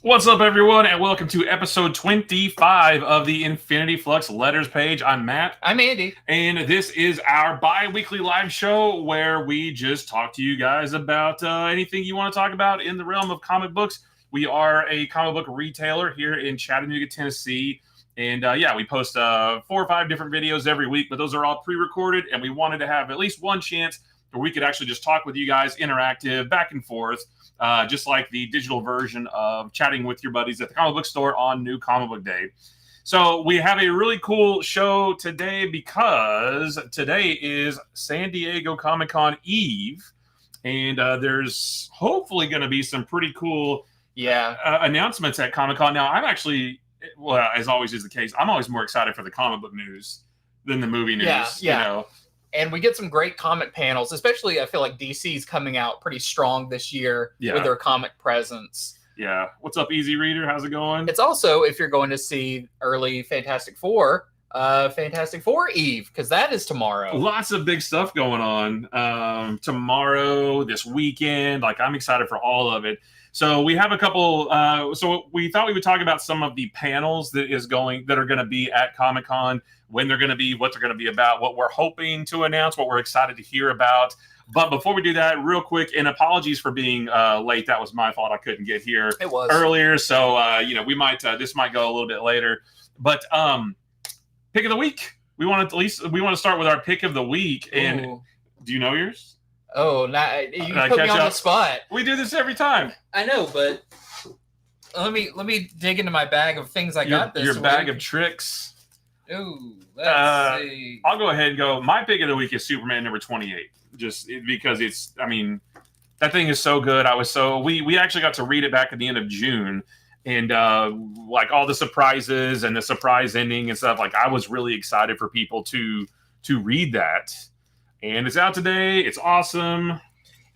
What's up, everyone, and welcome to episode 25 of the Infinity Flux Letters page. I'm Matt. I'm Andy. And this is our bi-weekly live show where we just talk to you guys about anything you want to talk about in the realm of comic books. We are a comic book retailer here in Chattanooga, Tennessee. And we post 4 or 5 different videos every week, but those are all pre-recorded. And we wanted to have at least one chance where we could actually just talk with you guys, interactive, back and forth. Just like the digital version of chatting with your buddies at the comic book store on New Comic Book Day. So we have a really cool show today because today is San Diego Comic-Con Eve, and there's hopefully going to be some pretty cool announcements at Comic-Con. Now, I'm actually, well, as always is the case, I'm always more excited for the comic book news than the movie news. Yeah. You know? And we get some great comic panels, especially I feel like DC's coming out pretty strong this year with their comic presence. Yeah. What's up, Easy Reader? How's it going? It's also, if you're going to see early Fantastic Four Eve, because that is tomorrow. Lots of big stuff going on tomorrow, this weekend. Like, I'm excited for all of it. So we have a couple. So we thought we would talk about some of the panels that are going to be at Comic-Con, when they're going to be, what they're going to be about, what we're hoping to announce, what we're excited to hear about. But before we do that, real quick, and apologies for being late. That was my fault. I couldn't get here earlier. So we might this might go a little bit later. But pick of the week. We want to start with our pick of the week. And do you know yours? Oh, you put me on the spot. We do this every time. I know, but let me dig into my bag of things I got this week. Your bag of tricks. Ooh, let's see. I'll go ahead and go. My pick of the week is Superman number 28. Just because that thing is so good. We actually got to read it back at the end of June, and like all the surprises and the surprise ending and stuff. Like, I was really excited for people to read that. And it's out today. It's awesome.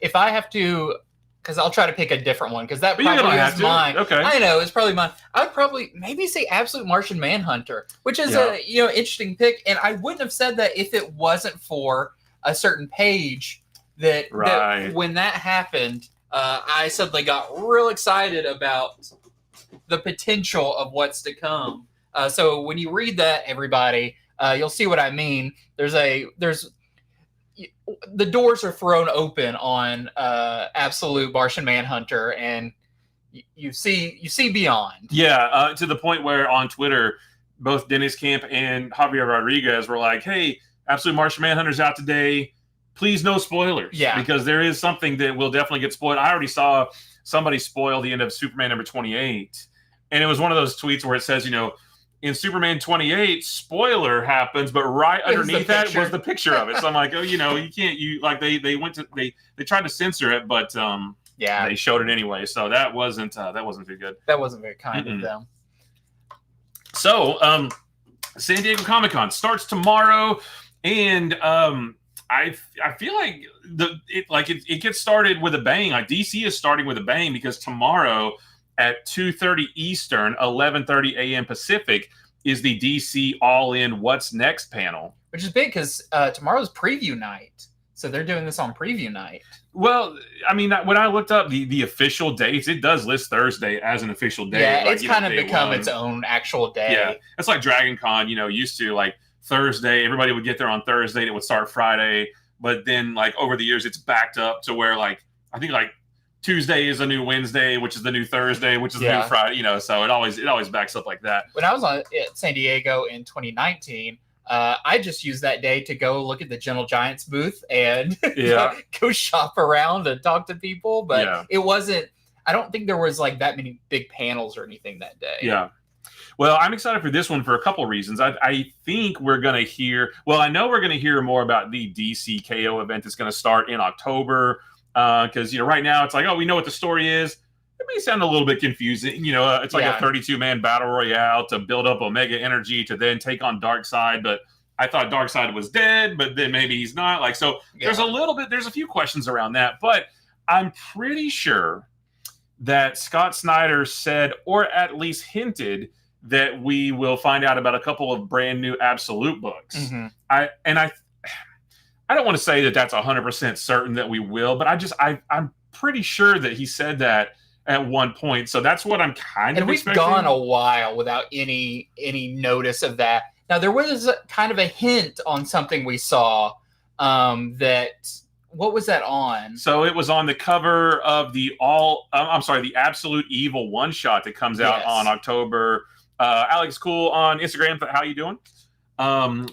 If I have to, because I'll try to pick a different one, because that probably is mine. Okay. I know, it's probably mine. I would probably maybe say Absolute Martian Manhunter, which is a interesting pick. And I wouldn't have said that if it wasn't for a certain page that when that happened, I suddenly got real excited about the potential of what's to come. So when you read that, everybody, you'll see what I mean. The doors are thrown open on Absolute Martian Manhunter, and you see beyond. Yeah, to the point where on Twitter, both Dennis Camp and Javier Rodriguez were like, "Hey, Absolute Martian Manhunter's out today. Please, no spoilers." Yeah, because there is something that will definitely get spoiled. I already saw somebody spoil the end of Superman number 28, and it was one of those tweets where it says, in Superman 28, spoiler happens, but right underneath that was the picture of it. So I'm like, you can't, they tried to censor it, but they showed it anyway. So that wasn't too good. That wasn't very kind of them. So San Diego Comic-Con starts tomorrow, and I feel like it gets started with a bang. Like, DC is starting with a bang because tomorrow at 2:30 Eastern, 11:30 a.m. Pacific, is the DC All-In What's Next panel. Which is big because tomorrow's preview night. So they're doing this on preview night. Well, I mean, when I looked up the official dates, it does list Thursday as an official day. Yeah, it's kind of become its own actual day. Yeah, it's like Dragon Con, used to, like, Thursday, everybody would get there on Thursday, and it would start Friday. But then, like, over the years, it's backed up to where, like, I think, like, Tuesday is a new Wednesday, which is the new Thursday, which is the new Friday, so it always backs up like that. When I was at San Diego in 2019, I just used that day to go look at the Gentle Giants booth and go shop around and talk to people. But it wasn't, I don't think there was like that many big panels or anything that day. Yeah. Well, I'm excited for this one for a couple reasons. I think we're going to hear, I know we're going to hear more about the DC KO event that's going to start in October. Because, right now it's like, we know what the story is. It may sound a little bit confusing. It's like a 32-man battle royale to build up Omega Energy to then take on Darkseid. But I thought Darkseid was dead, but then maybe he's not. There's a few questions around that. But I'm pretty sure that Scott Snyder said, or at least hinted, that we will find out about a couple of brand new Absolute books. Mm-hmm. I don't want to say that that's 100% certain that we will, but I'm pretty sure that he said that at one point. So that's what I'm kind of expecting. And we've gone a while without any notice of that. Now, there was kind of a hint on something we saw what was that on? So it was on the cover of the Absolute Evil one-shot that comes out on October. Alex Cool on Instagram, how you doing?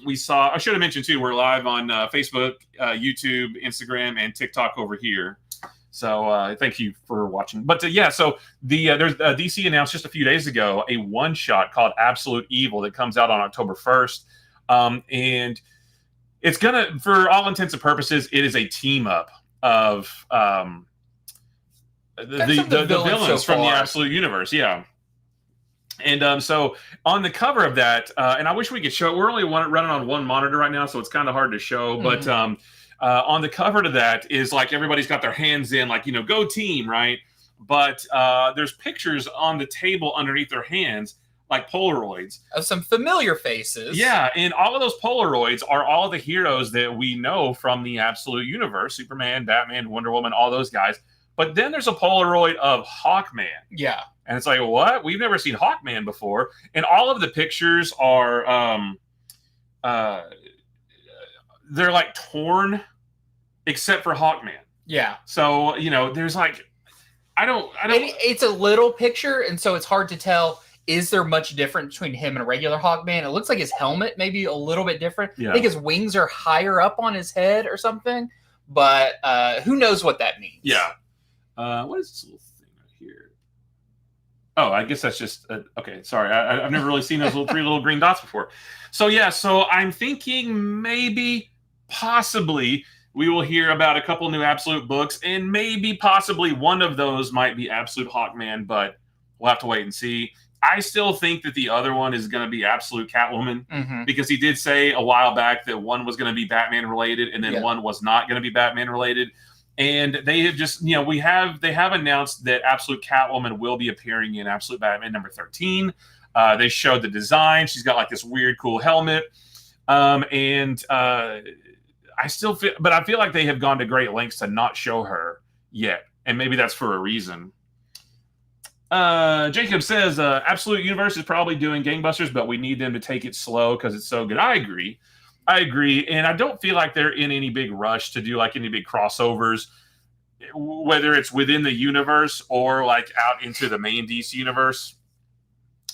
We saw, I should have mentioned too, we're live on Facebook, YouTube, Instagram, and TikTok over here. So thank you for watching. But so there's DC announced just a few days ago a one-shot called Absolute Evil that comes out on October 1st. And it's gonna, for all intents and purposes, it is a team up of the villains from the Absolute Universe. Yeah. And so on the cover of that, and I wish we could show it. We're only running on one monitor right now, so it's kind of hard to show. But on the cover to that is like everybody's got their hands in, like, go team, right? But there's pictures on the table underneath their hands, like Polaroids. Of some familiar faces. Yeah, and all of those Polaroids are all the heroes that we know from the Absolute Universe. Superman, Batman, Wonder Woman, all those guys. But then there's a Polaroid of Hawkman. Yeah. And it's like, what? We've never seen Hawkman before. And all of the pictures are, they're like torn, except for Hawkman. Yeah. So, there's like, I don't. It's a little picture, and so it's hard to tell. Is there much difference between him and a regular Hawkman? It looks like his helmet may be a little bit different. Yeah. I think his wings are higher up on his head or something. But who knows what that means? Yeah. What is this little thing right here? Oh, I guess that's just okay. Sorry, I've never really seen those three little green dots before. So so I'm thinking maybe, possibly, we will hear about a couple new Absolute books, and maybe possibly one of those might be Absolute Hawkman, but we'll have to wait and see. I still think that the other one is going to be Absolute Catwoman, because he did say a while back that one was going to be Batman related, and then one was not going to be Batman related. And they have just, they have announced that Absolute Catwoman will be appearing in Absolute Batman number 13. They showed the design. She's got like this weird, cool helmet. I still feel, but I feel like they have gone to great lengths to not show her yet. And maybe that's for a reason. Jacob says, Absolute Universe is probably doing gangbusters, but we need them to take it slow because it's so good. I agree. And I don't feel like they're in any big rush to do like any big crossovers, whether it's within the universe or like out into the main DC universe.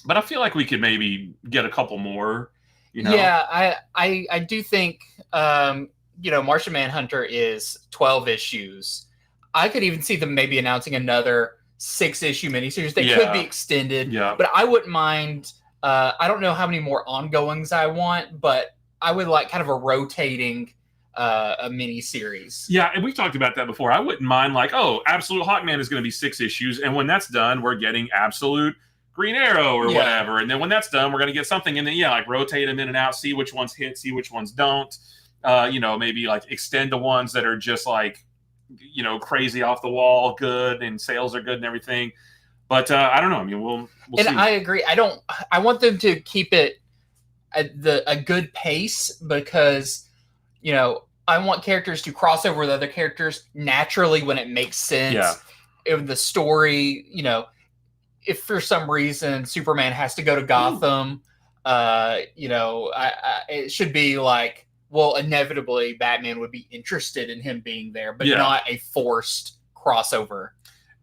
But I feel like we could maybe get a couple more, Yeah, I do think, Martian Manhunter is 12 issues. I could even see them maybe announcing another 6-issue miniseries. They could be extended, but I wouldn't mind. I don't know how many more ongoings I want, but I would like kind of a rotating a miniseries. Yeah, and we've talked about that before. I wouldn't mind like, Absolute Hawkman is going to be 6 issues, and when that's done, we're getting Absolute Green Arrow or whatever. And then when that's done, we're going to get something, and then like rotate them in and out, see which ones hit, see which ones don't. Maybe like extend the ones that are just like, crazy off the wall, good, and sales are good and everything. But I don't know. I mean, we'll see. And I agree. I want them to keep it at a good pace because, I want characters to cross over with other characters naturally when it makes sense. Yeah. If the story, if for some reason Superman has to go to Gotham, it should be like, well, inevitably Batman would be interested in him being there, but not a forced crossover.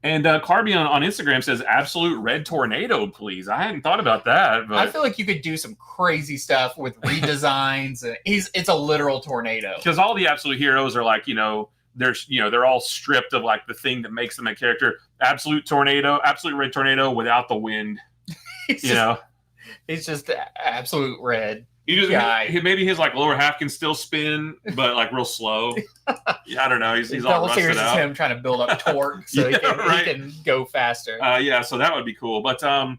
And Carby on Instagram says, Absolute Red Tornado, please. I hadn't thought about that. But I feel like you could do some crazy stuff with redesigns. It's a literal tornado. Because all the Absolute heroes are like, they're all stripped of like the thing that makes them a character. Absolute Red Tornado without the wind. It's just absolute red. Maybe his like lower half can still spin, but like real slow. I don't know. He's all rusted series out. Is him trying to build up torque so he can go faster. So that would be cool. But and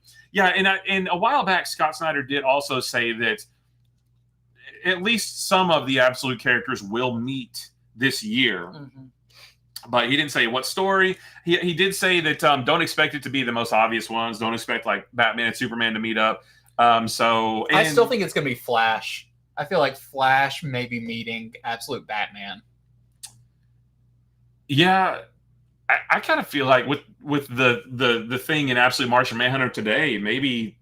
a while back, Scott Snyder did also say that at least some of the Absolute characters will meet this year. But he didn't say what story. He did say that don't expect it to be the most obvious ones. Don't expect like Batman and Superman to meet up. I still think it's going to be Flash. I feel like Flash may be meeting Absolute Batman. Yeah, I kind of feel like with the thing in Absolute Martian Manhunter today, maybe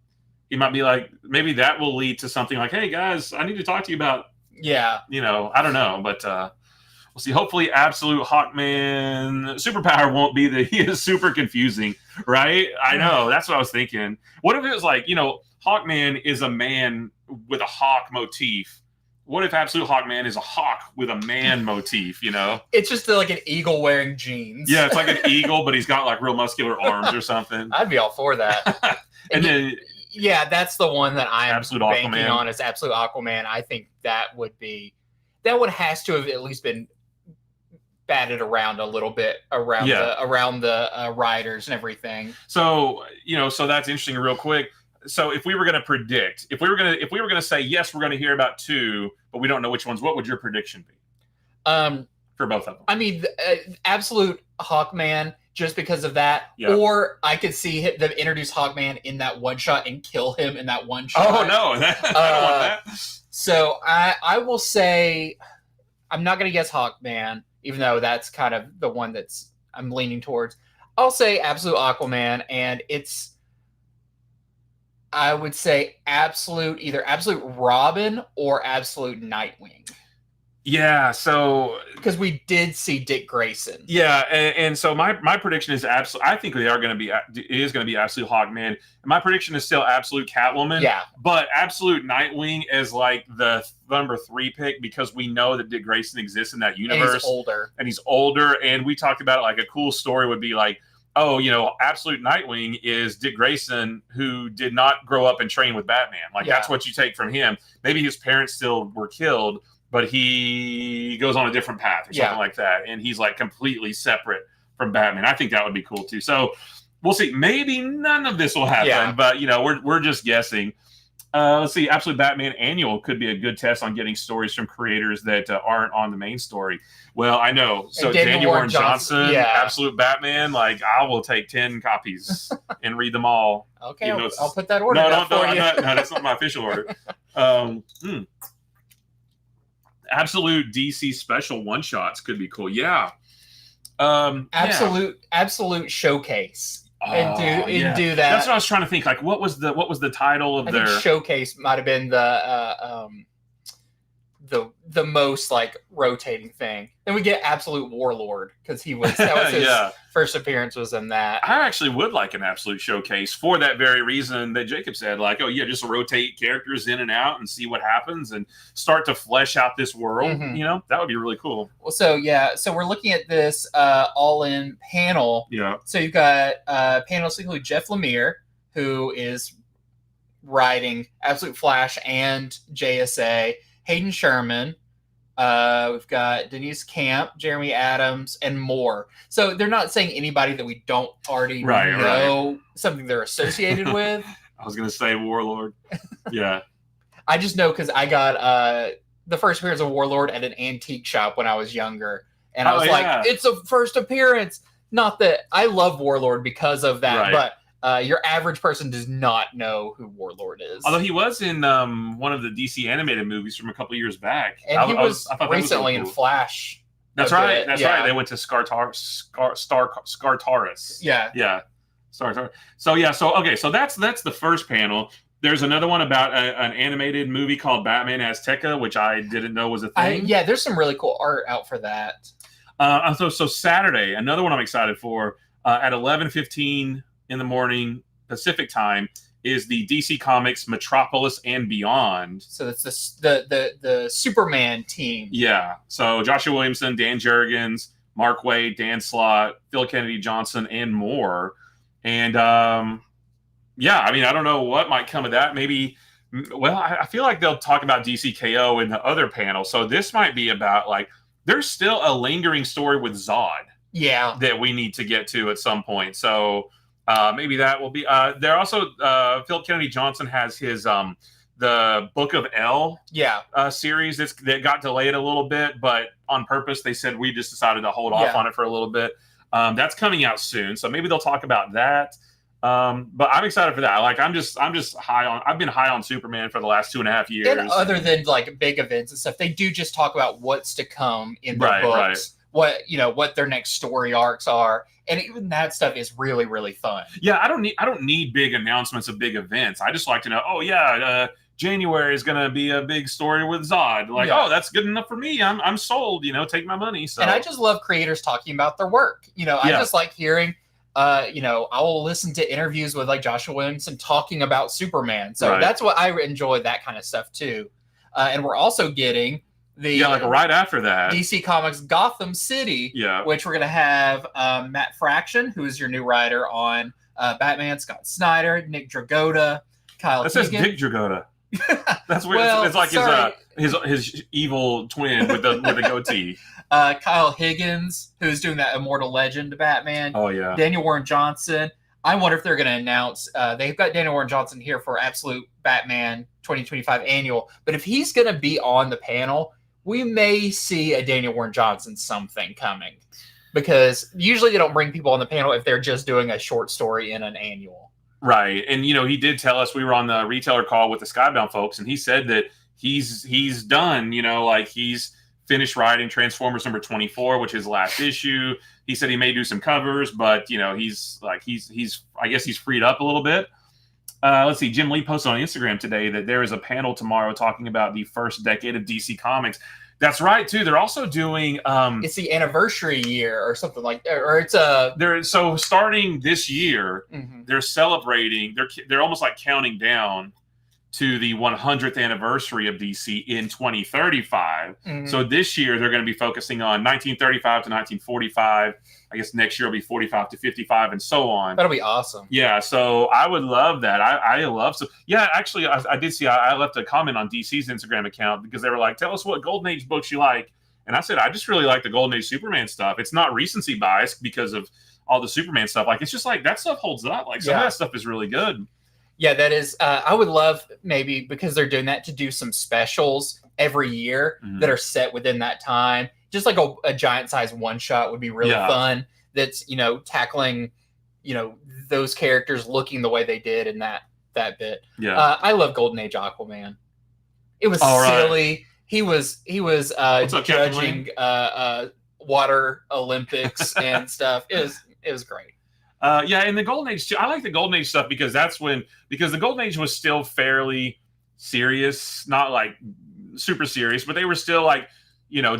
he might be like, maybe that will lead to something like, hey guys, I need to talk to you about, yeah, I don't know, but we'll see. Hopefully, Absolute Hawkman superpower won't be that he is super confusing, right? I know, that's what I was thinking. What if it was like, Hawkman is a man with a hawk motif? What if Absolute Hawkman is a hawk with a man motif, It's just like an eagle wearing jeans. Yeah, it's like an eagle, but he's got like real muscular arms or something. I'd be all for that. and then, yeah, that's the one that I'm Absolute banking Aquaman. on is Absolute Aquaman. I think that one has to have at least been batted around a little bit around the writers and everything. So, so that's interesting real quick. So if we were going to predict, if we were going to say, yes, we're going to hear about 2, but we don't know which ones, what would your prediction be? For both of them. I mean, Absolute Hawkman, just because of that. Yeah. Or I could see them introduce Hawkman in that one shot and kill him in that one shot. Oh, no. I don't want that. So I will say, I'm not going to guess Hawkman, even though that's kind of the one that's I'm leaning towards. I'll say Absolute Aquaman, and I would say either Absolute Robin or Absolute Nightwing. Yeah, so because we did see Dick Grayson. Yeah, and so my prediction is absolute. I think it is going to be Absolute Hawkman. And my prediction is still Absolute Catwoman. Yeah, but Absolute Nightwing is like the number 3 pick because we know that Dick Grayson exists in that universe. And he's older, and we talked about it, like a cool story would be like, oh, Absolute Nightwing is Dick Grayson, who did not grow up and train with Batman. Like, that's what you take from him. Maybe his parents still were killed, but he goes on a different path or something like that. And he's like completely separate from Batman. I think that would be cool too. So we'll see. Maybe none of this will happen, but we're just guessing. Let's see. Absolute Batman Annual could be a good test on getting stories from creators that aren't on the main story. Well, I know. So Daniel Warren Johnson, Absolute Batman, like I will take 10 copies and read them all. Okay, I'll put that order down for you. No, that's not my official order. Absolute DC special one-shots could be cool. Yeah. Absolute Showcase. And do that. That's what I was trying to think. Like, what was the title of their Showcase? Might have been the most like rotating thing. Then we get Absolute Warlord because that was his first appearance was in that. I actually would like an Absolute Showcase for that very reason that Jacob said. Like, oh yeah, just rotate characters in and out and see what happens and start to flesh out this world. Mm-hmm. That would be really cool. Well, so we're looking at this all-in panel. Yeah. So you've got panels include Jeff Lemire, who is writing Absolute Flash and JSA. Hayden Sherman, we've got Denise Camp, Jeremy Adams, and more. So they're not saying anybody that we don't already know something they're associated with. I was going to say Warlord. Yeah. I just know because I got the first appearance of Warlord at an antique shop when I was younger. And I was like, it's a first appearance. Not that I love Warlord because of that, but your average person does not know who Warlord is. Although he was in one of the DC animated movies from a couple years back. And I thought recently in Flash. That's right. That's right. They went to Skartaris. Yeah. Yeah. Skartaris. So that's the first panel. There's another one about an animated movie called Batman Azteca, which I didn't know was a thing. There's some really cool art out for that. So Saturday, another one I'm excited for, at 11:15 in the morning Pacific time is the DC Comics Metropolis and Beyond. So it's the Superman team. Yeah. So Joshua Williamson, Dan Jurgens, Mark Waid, Dan Slott, Phil Kennedy Johnson, and more. And I don't know what might come of that. Maybe. Well, I feel like they'll talk about DCKO in the other panel. So this might be about like there's still a lingering story with Zod. Yeah. That we need to get to at some point. So. Maybe that will be. There also Phil Kennedy Johnson has his the Book of L series that got delayed a little bit, but on purpose they said we just decided to hold off on it for a little bit. That's coming out soon, so maybe they'll talk about that. But I'm excited for that. Like I'm just high on. I've been high on Superman for the last 2.5 years. And other than like big events and stuff, they do just talk about what's to come in the books. what their next story arcs are, and even that stuff is really, really fun. Yeah, I don't need big announcements of big events. I just like to know, January is going to be a big story with Zod. Like, oh, that's good enough for me. I'm sold. Take my money. So, and I just love creators talking about their work. I just like hearing. I will listen to interviews with like Joshua Williamson talking about Superman. So that's what I enjoy, that kind of stuff too. And we're also getting right after that, DC Comics Gotham City, which we're gonna have Matt Fraction, who is your new writer on Batman, Scott Snyder, Nick Dragotta, Kyle. That says Dick Dragotta. That's weird. Well, it's like his evil twin with the goatee. Kyle Higgins, who's doing that Immortal Legend Batman. Oh yeah. Daniel Warren Johnson. I wonder if they're going to announce. They've got Daniel Warren Johnson here for Absolute Batman 2025 Annual, but if he's going to be on the panel, we may see a Daniel Warren Johnson something coming, because usually they don't bring people on the panel if they're just doing a short story in an annual. Right. And, he did tell us, we were on the retailer call with the Skybound folks, and he said that he's done, he's finished writing Transformers number 24, which is last issue. He said he may do some covers, but, he's I guess he's freed up a little bit. Let's see. Jim Lee posted on Instagram today that there is a panel tomorrow talking about the first decade of DC Comics. That's right too. They're also doing it's the anniversary year or something like that, or it's so starting this year, they're celebrating. They're almost like counting down to the 100th anniversary of DC in 2035. So this year they're going to be focusing on 1935 to 1945. I guess next year will be 45 to 55 and so on. That'll be awesome. Yeah, so I would love that. I love so. Yeah, actually, I did see. I left a comment on DC's Instagram account because they were like, "Tell us what Golden Age books you like," and I said, "I just really like the Golden Age Superman stuff. It's not recency bias because of all the Superman stuff. Like, it's just like that stuff holds up. Like some of that stuff is really good." Yeah, that is. I would love, maybe because they're doing that, to do some specials every year that are set within that time. Just like a giant size one shot would be really fun. That's tackling those characters looking the way they did in that bit. Yeah, I love Golden Age Aquaman. It was silly. Right. He was judging water Olympics and stuff. It was great. And the Golden Age too. I like the Golden Age stuff because because the Golden Age was still fairly serious, not like super serious, but they were still like,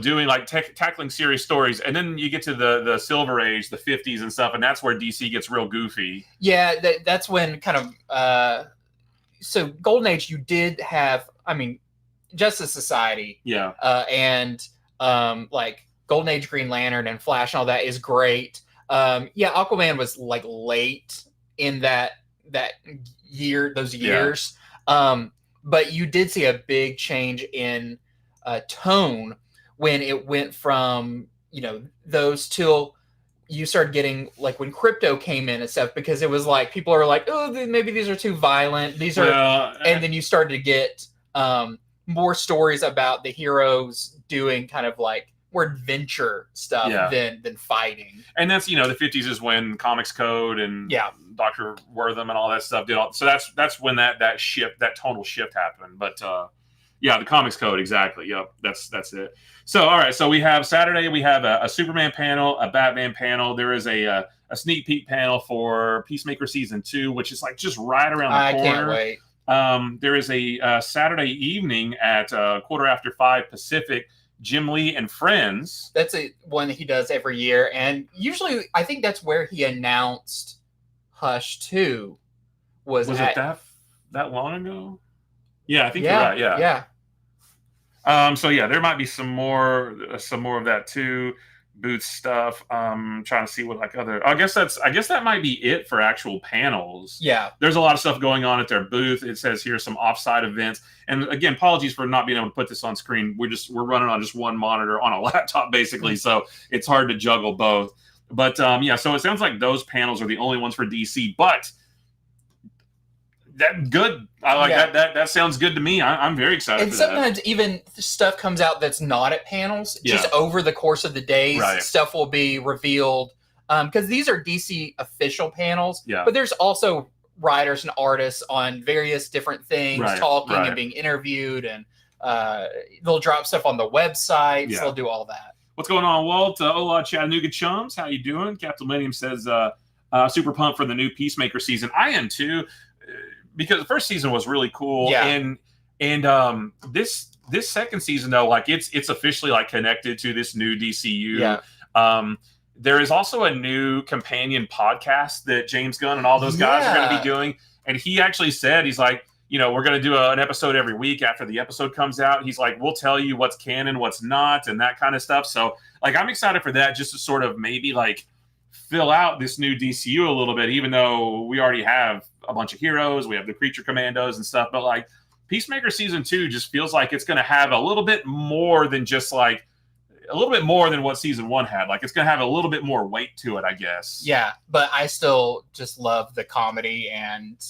doing like tackling serious stories. And then you get to the Silver Age, the 50s and stuff, and that's where DC gets real goofy. Yeah, that's when kind of so Golden Age, you did have, Justice Society. Yeah. And like Golden Age Green Lantern and Flash and all that is great. Aquaman was like late in that year, those years. But you did see a big change in tone when it went from, those till you started getting like when Crypto came in and stuff, because it was like people are like, oh, maybe these are too violent. These are, and then you started to get more stories about the heroes doing kind of like more adventure stuff than fighting. And that's, the 50s is when Comics Code and Dr. Wortham and all that stuff did all. So that's when that tonal shift happened. But the Comics Code, exactly. Yep, that's it. So all right, so we have Saturday. We have a Superman panel, a Batman panel. There is a sneak peek panel for Peacemaker season 2, which is like just right around the corner. I can't wait. There is a Saturday evening at 5:15 Pacific. Jim Lee and Friends. That's one that he does every year, and usually I think that's where he announced Hush 2. Was it that long ago? Yeah, I think you're right. Yeah. So there might be some more of that too. Booth stuff. Trying to see what like other. I guess that might be it for actual panels. Yeah. There's a lot of stuff going on at their booth. It says here some offsite events. And again, apologies for not being able to put this on screen. We're running on just one monitor on a laptop basically, so it's hard to juggle both. But so it sounds like those panels are the only ones for DC. But that good. I like that. That sounds good to me. I'm very excited. And sometimes even stuff comes out that's not at panels. Just over the course of the days, stuff will be revealed. Because these are DC official panels. Yeah. But there's also writers and artists on various different things talking and being interviewed, and they'll drop stuff on the website. So they'll do all that. What's going on, Walt? Hola, Chattanooga chums. How you doing? Captain Millennium says, super pumped for the new Peacemaker season. I am too, because the first season was really cool. Yeah. And this second season though, like it's officially like connected to this new DCU. Yeah. There is also a new companion podcast that James Gunn and all those guys are going to be doing. And he actually said, he's like, you know, we're going to do an episode every week after the episode comes out. He's like, we'll tell you what's canon, what's not, and that kind of stuff. So, like, I'm excited for that, just to sort of maybe, like, fill out this new DCU a little bit, even though we already have a bunch of heroes. We have the Creature Commandos and stuff. But, like, Peacemaker Season 2 just feels like it's going to have a little bit more than just, like, a little bit more than what Season 1 had. Like, it's going to have a little bit more weight to it, I guess. Yeah, but I still just love the comedy and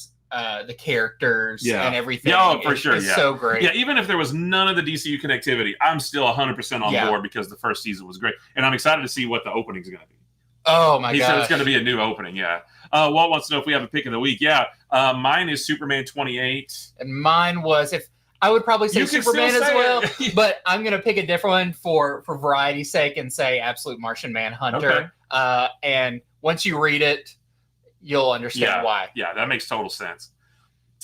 the characters and everything. Yeah, for sure. It's so great. Yeah, even if there was none of the DCU connectivity, I'm still 100% on board because the first season was great. And I'm excited to see what the opening is going to be. Oh, my God. He said it's going to be a new opening, Walt wants to know if we have a pick of the week. Mine is Superman 28. And mine was, I would probably say Superman as well, but I'm going to pick a different one for variety's sake and say Absolute Martian Manhunter. Okay. And once you read it, you'll understand why. Yeah, that makes total sense.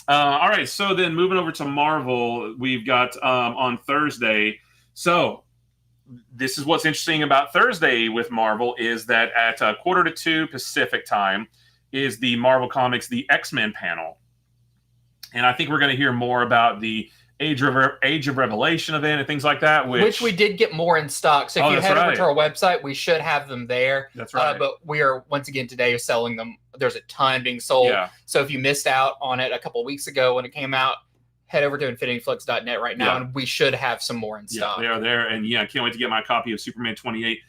All right, so then moving over to Marvel, we've got on Thursday. So this is what's interesting about Thursday with Marvel is that at 1:45 Pacific time is the Marvel Comics, the X-Men panel. And I think we're going to hear more about the Age of Revelation event and things like that. Which we did get more in stock. So if you head over to our website, we should have them there. That's right. But we are, once again, today selling them. There's a ton being sold. Yeah. So if you missed out on it a couple of weeks ago when it came out, head over to infinityflux.net right now, and we should have some more in stock. Yeah, they are there. And I can't wait to get my copy of Superman 28.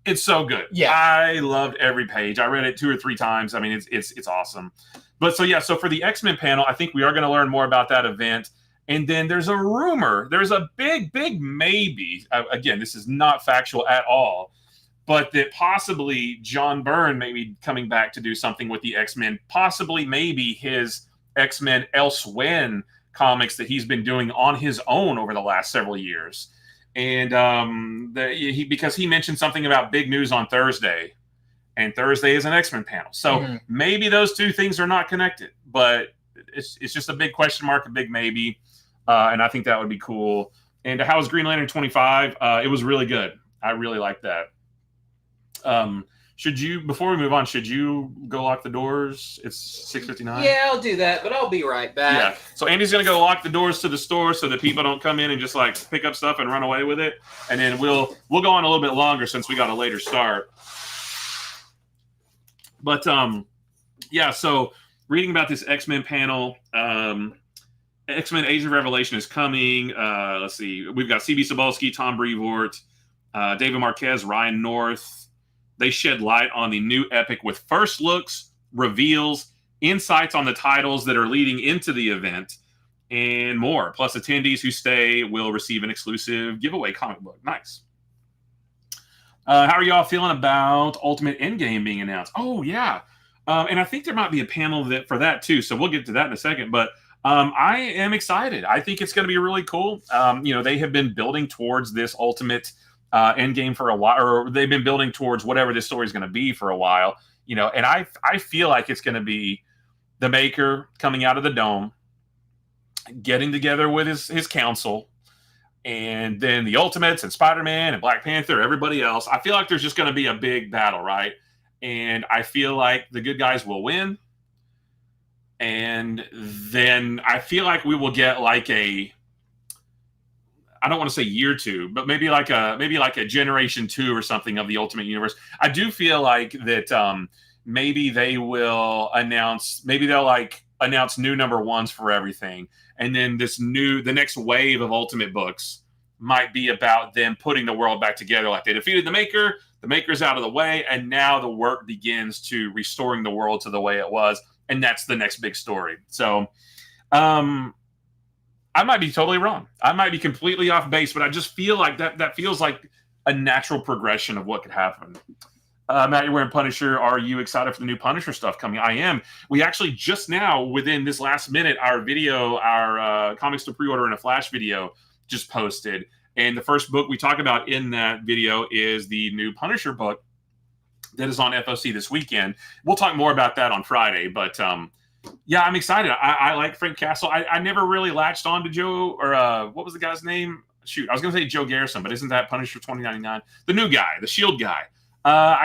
It's so good. Yeah. I loved every page. I read it 2 or 3 times. I mean, it's awesome. But so for the X-Men panel, I think we are going to learn more about that event. And then there's a rumor. There's a big maybe. Again, this is not factual at all. But that possibly John Byrne may be coming back to do something with the X-Men. Possibly maybe his X-Men Elsewhere comics that he's been doing on his own over the last several years. And because he mentioned something about big news on Thursday. And Thursday is an X-Men panel. So maybe those two things are not connected. But it's just a big question mark, a big maybe. And I think that would be cool. And how was Green Lantern 25? It was really good. I really liked that. Before we move on, should you go lock the doors? It's 6:59. Yeah, I'll do that, but I'll be right back. Yeah. So Andy's going to go lock the doors to the store so that people don't come in and just like pick up stuff and run away with it. And then we'll go on a little bit longer since we got a later start. But so reading about this X-Men panel, X-Men Age of Revelation is coming. Let's see. We've got C.B. Cebulski, Tom Brevoort, David Marquez, Ryan North. They shed light on the new epic with first looks, reveals, insights on the titles that are leading into the event, and more. Plus, attendees who stay will receive an exclusive giveaway comic book. Nice. How are y'all feeling about Ultimate Endgame being announced? Oh, yeah. And I think there might be a panel for that, too. So we'll get to that in a second. But I am excited. I think it's going to be really cool. They have been building towards this Ultimate Endgame for a while, or they've been building towards whatever this story is going to be for a while. And I feel like it's going to be the Maker coming out of the dome, getting together with his council, and then the Ultimates and Spider-Man and Black Panther, everybody else. I feel like there's just going to be a big battle, right? And I feel like the good guys will win. And then I feel like we will get like I don't want to say year 2, but maybe like a generation 2 or something of the Ultimate Universe. I do feel like that maybe they'll announce new number 1s for everything. And then the next wave of Ultimate books might be about them putting the world back together. Like they defeated the Maker's out of the way, and now the work begins to restoring the world to the way it was. And that's the next big story. So I might be totally wrong. I might be completely off base, but I just feel like that feels like a natural progression of what could happen. Matt, you're wearing Punisher. Are you excited for the new Punisher stuff coming? I am. We actually just now, within this last minute, our Comics to Pre-Order in a Flash video just posted. And the first book we talk about in that video is the new Punisher book that is on FOC this weekend. We'll talk more about that on Friday, but yeah, I'm excited. I like Frank Castle. I never really latched on to Joe, or what was the guy's name? Shoot, I was going to say Joe Garrison, but isn't that Punisher 2099? The new guy, the Shield guy.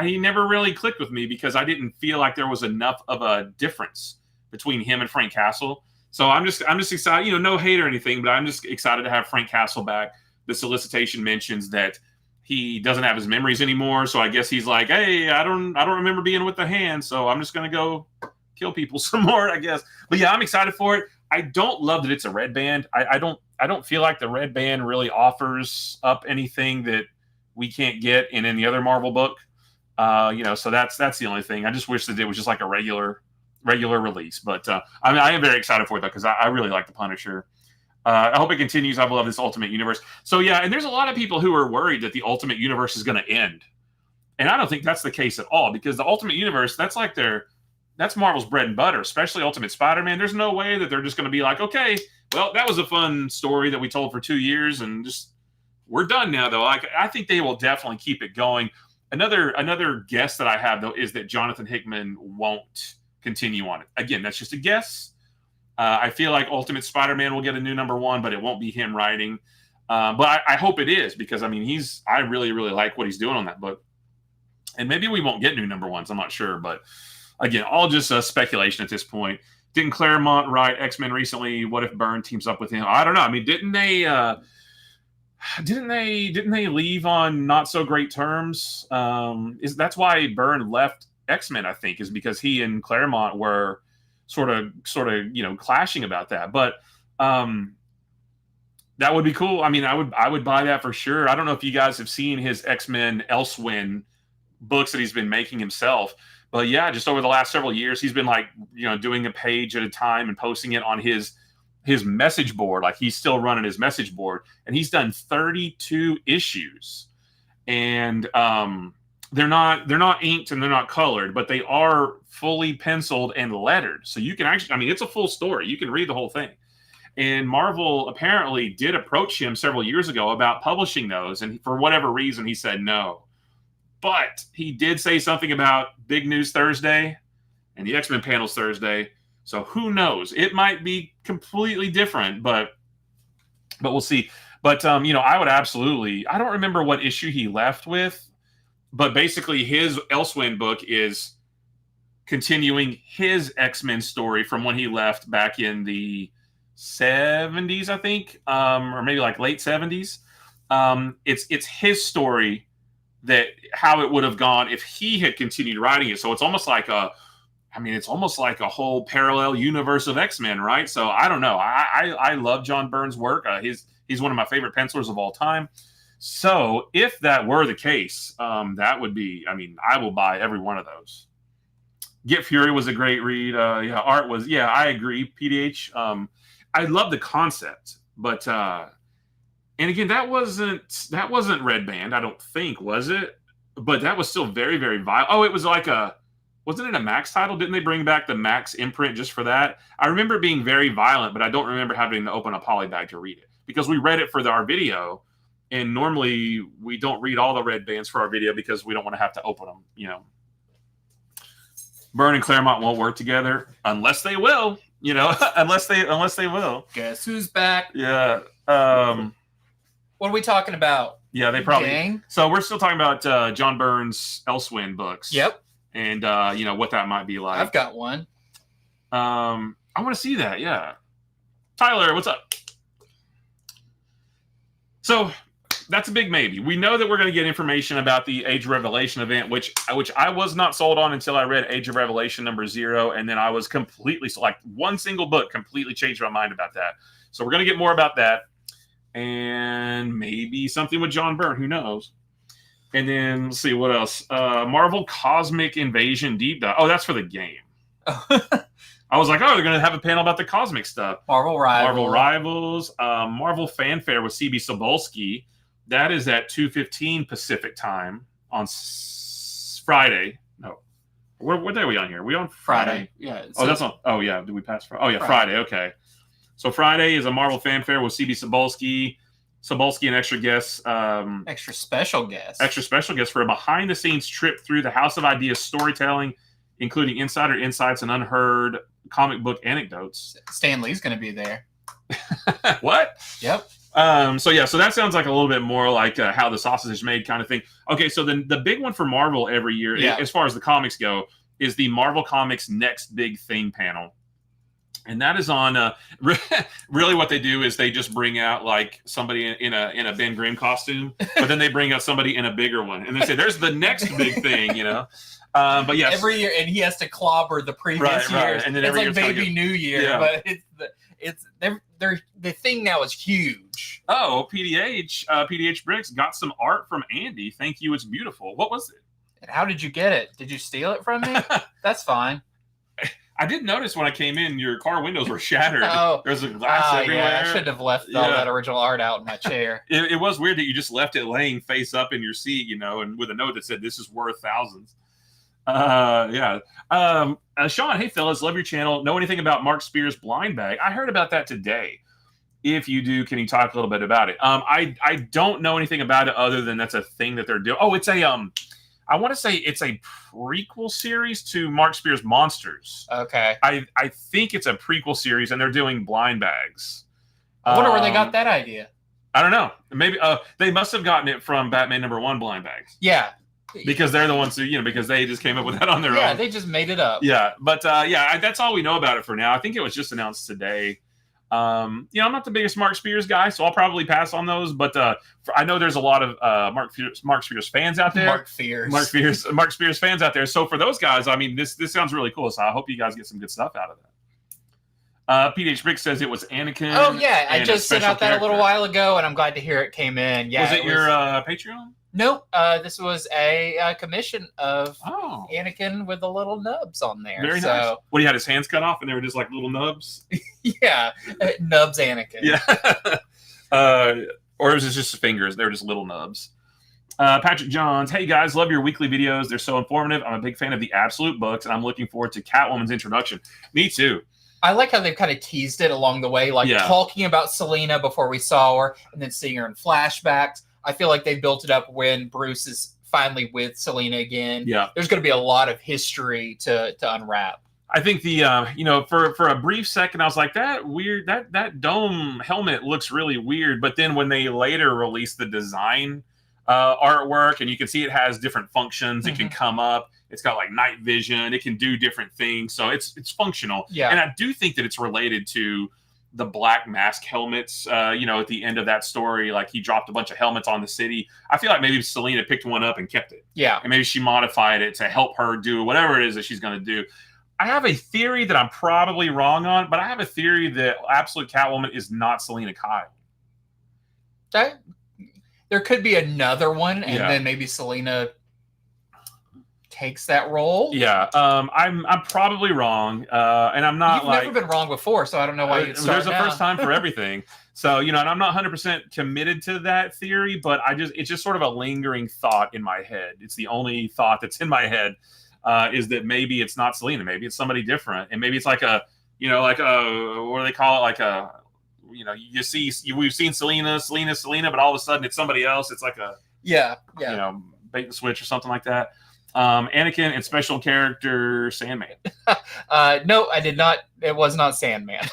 He never really clicked with me because I didn't feel like there was enough of a difference between him and Frank Castle. So I'm just excited. No hate or anything, but I'm just excited to have Frank Castle back. The solicitation mentions that he doesn't have his memories anymore, so I guess he's like, hey, I don't remember being with the Hand, so I'm just going to go kill people some more, I guess. But yeah, I'm excited for it. I don't love that it's a red band. I don't feel like the red band really offers up anything that we can't get in any other Marvel book. So that's the only thing. I just wish that it was just like a regular release. But I am very excited for it though, because I really like the Punisher. I hope it continues. I love this Ultimate Universe. So yeah, and there's a lot of people who are worried that the Ultimate Universe is going to end, and I don't think that's the case at all, because the Ultimate Universe, that's Marvel's bread and butter, especially Ultimate Spider-Man. There's no way that they're just going to be like, okay, well, that was a fun story that we told for 2 years, and just we're done now, though. I think they will definitely keep it going. Another guess that I have, though, is that Jonathan Hickman won't continue on it. Again, that's just a guess. I feel like Ultimate Spider-Man will get a new #1, but it won't be him writing. But I hope it is, because, I mean, I really, really like what he's doing on that book. And maybe we won't get new #1s. I'm not sure, but again, all just speculation at this point. Didn't Claremont write X-Men recently? What if Byrne teams up with him? I don't know. I mean, didn't they leave on not so great terms? That's why Byrne left X-Men, I think, is because he and Claremont were sort of clashing about that. But that would be cool. I mean, I would buy that for sure. I don't know if you guys have seen his X-Men Elsewhere books that he's been making himself. But yeah, just over the last several years, he's been doing a page at a time and posting it on his message board. Like, he's still running his message board, and he's done 32 issues, and they're not inked and they're not colored, but they are fully penciled and lettered. So you can actually, I mean, it's a full story. You can read the whole thing. And Marvel apparently did approach him several years ago about publishing those, and for whatever reason, he said no. But he did say something about Big News Thursday and the X-Men panels Thursday. So who knows? It might be completely different, but we'll see. But, I would absolutely – I don't remember what issue he left with, but basically his Elsewhere book is continuing his X-Men story from when he left back in the 70s, I think, or maybe like late 70s. It's his story, that how it would have gone if he had continued writing it. So it's almost like a whole parallel universe of X-Men, right? So I don't know. I love John Byrne's work. He's one of my favorite pencilers of all time. So if that were the case, that would be, I mean, I will buy every one of those. Get Fury was a great read. Art was, I agree. PDH. I love the concept, but and again, that wasn't Red Band, I don't think, was it? But that was still very, very violent. Oh, it was like wasn't it a Max title? Didn't they bring back the Max imprint just for that? I remember it being very violent, but I don't remember having to open a polybag to read it, because we read it for our video, and normally we don't read all the Red Bands for our video because we don't want to have to open them. Byrne and Claremont won't work together unless they will. Unless they will. Guess who's back? Yeah. What are we talking about? Yeah, they probably. Gang? So we're still talking about John Byrne's Elsewhere books. Yep. And what that might be like. I've got one. I want to see that. Yeah. Tyler, what's up? So that's a big maybe. We know that we're going to get information about the Age of Revelation event, which I was not sold on until I read Age of Revelation #0, and then I was completely one single book completely changed my mind about that. So we're going to get more about that. And maybe something with John Byrne, who knows? And then let's see what else. Marvel Cosmic Invasion Deep Dive. Oh, that's for the game. I was like, they're going to have a panel about the cosmic stuff. Marvel Rivals. Marvel Fanfare with CB Sobolski. That is at 2:15 Pacific time on Friday. No, what day are we on here? Are we on Friday? Yeah. Oh, that's on. Oh, yeah. Did we pass Friday? Oh, yeah, Friday. Okay. So Friday is a Marvel Fanfare with CB Sobolski. Sobolski, an extra guest. Extra special guest. Extra special guest for a behind-the-scenes trip through the House of Ideas storytelling, including insider insights and unheard comic book anecdotes. Stan Lee's going to be there. What? Yep. So that sounds like a little bit more like how the sausage is made kind of thing. Okay, so then the big one for Marvel every year, as far as the comics go, is the Marvel Comics Next Big Thing panel. And that is on really what they do is they just bring out like somebody in a Ben Grimm costume, but then they bring out somebody in a bigger one, and they say there's the next big thing, But yes, every year, and he has to clobber the previous years. And then it's like Baby New Year, but the thing now is huge. Oh, PDH Bricks got some art from Andy. Thank you. It's beautiful. What was it? And how did you get it? Did you steal it from me? That's fine. I did notice when I came in, your car windows were shattered. Oh, there's a glass everywhere. Yeah, I should have left all that original art out in my chair. It was weird that you just left it laying face up in your seat, and with a note that said, "This is worth thousands." Sean, hey fellas, love your channel. Know anything about Mark Spears' blind bag? I heard about that today. If you do, can you talk a little bit about it? I don't know anything about it other than that's a thing that they're doing. Oh, it's I want to say it's a prequel series to Mark Spears' Monsters. Okay. I think it's a prequel series, and they're doing blind bags. I wonder where they got that idea. I don't know. Maybe they must have gotten it from Batman #1 blind bags. Yeah. Because they're the ones who, because they just came up with that on their own. Yeah, they just made it up. Yeah, but that's all we know about it for now. I think it was just announced today. I'm not the biggest Mark Spears guy, so I'll probably pass on those. But I know there's a lot of Mark Spears fans out there. Mark Spears fans out there. So for those guys, I mean, this sounds really cool. So I hope you guys get some good stuff out of that. PDH Brick says it was Anakin. Oh yeah, I just sent out that a little while ago, and I'm glad to hear it came in. Yeah, was it your Patreon? Nope. This was a commission of Anakin with the little nubs on there. Very nice. What, he had his hands cut off and they were just like little nubs? Yeah. Nubs Anakin. Yeah. Or it was just his fingers. They were just little nubs. Patrick Johns. Hey, guys. Love your weekly videos. They're so informative. I'm a big fan of the Absolute books, and I'm looking forward to Catwoman's introduction. Me too. I like how they've kind of teased it along the way, like talking about Selena before we saw her and then seeing her in flashbacks. I feel like they built it up when Bruce is finally with Selena again. Yeah. There's going to be a lot of history to unwrap. I think the, for a brief second, I was like, that dome helmet looks really weird. But then when they later released the design artwork, and you can see it has different functions. It can come up. It's got like night vision. It can do different things. So it's functional. Yeah. And I do think that it's related to the Black Mask helmets, at the end of that story, like he dropped a bunch of helmets on the city. I feel like maybe Selena picked one up and kept it. Yeah. And maybe she modified it to help her do whatever it is that she's going to do. I have a theory that I'm probably wrong on, but I have a theory that Absolute Catwoman is not Selena Kyle. There could be another one, and then maybe Selena takes that role. Yeah, I'm probably wrong, and I'm not. You've never been wrong before, so I don't know why you'd start. There's a first time for everything. So and I'm not 100% committed to that theory, but it's just sort of a lingering thought in my head. It's the only thought that's in my head is that maybe it's not Selena, maybe it's somebody different, and maybe it's like a what do they call it, like a we've seen Selena, but all of a sudden it's somebody else. It's like a bait and switch or something like that. Anakin and special character Sandman. No, I did not. It was not Sandman.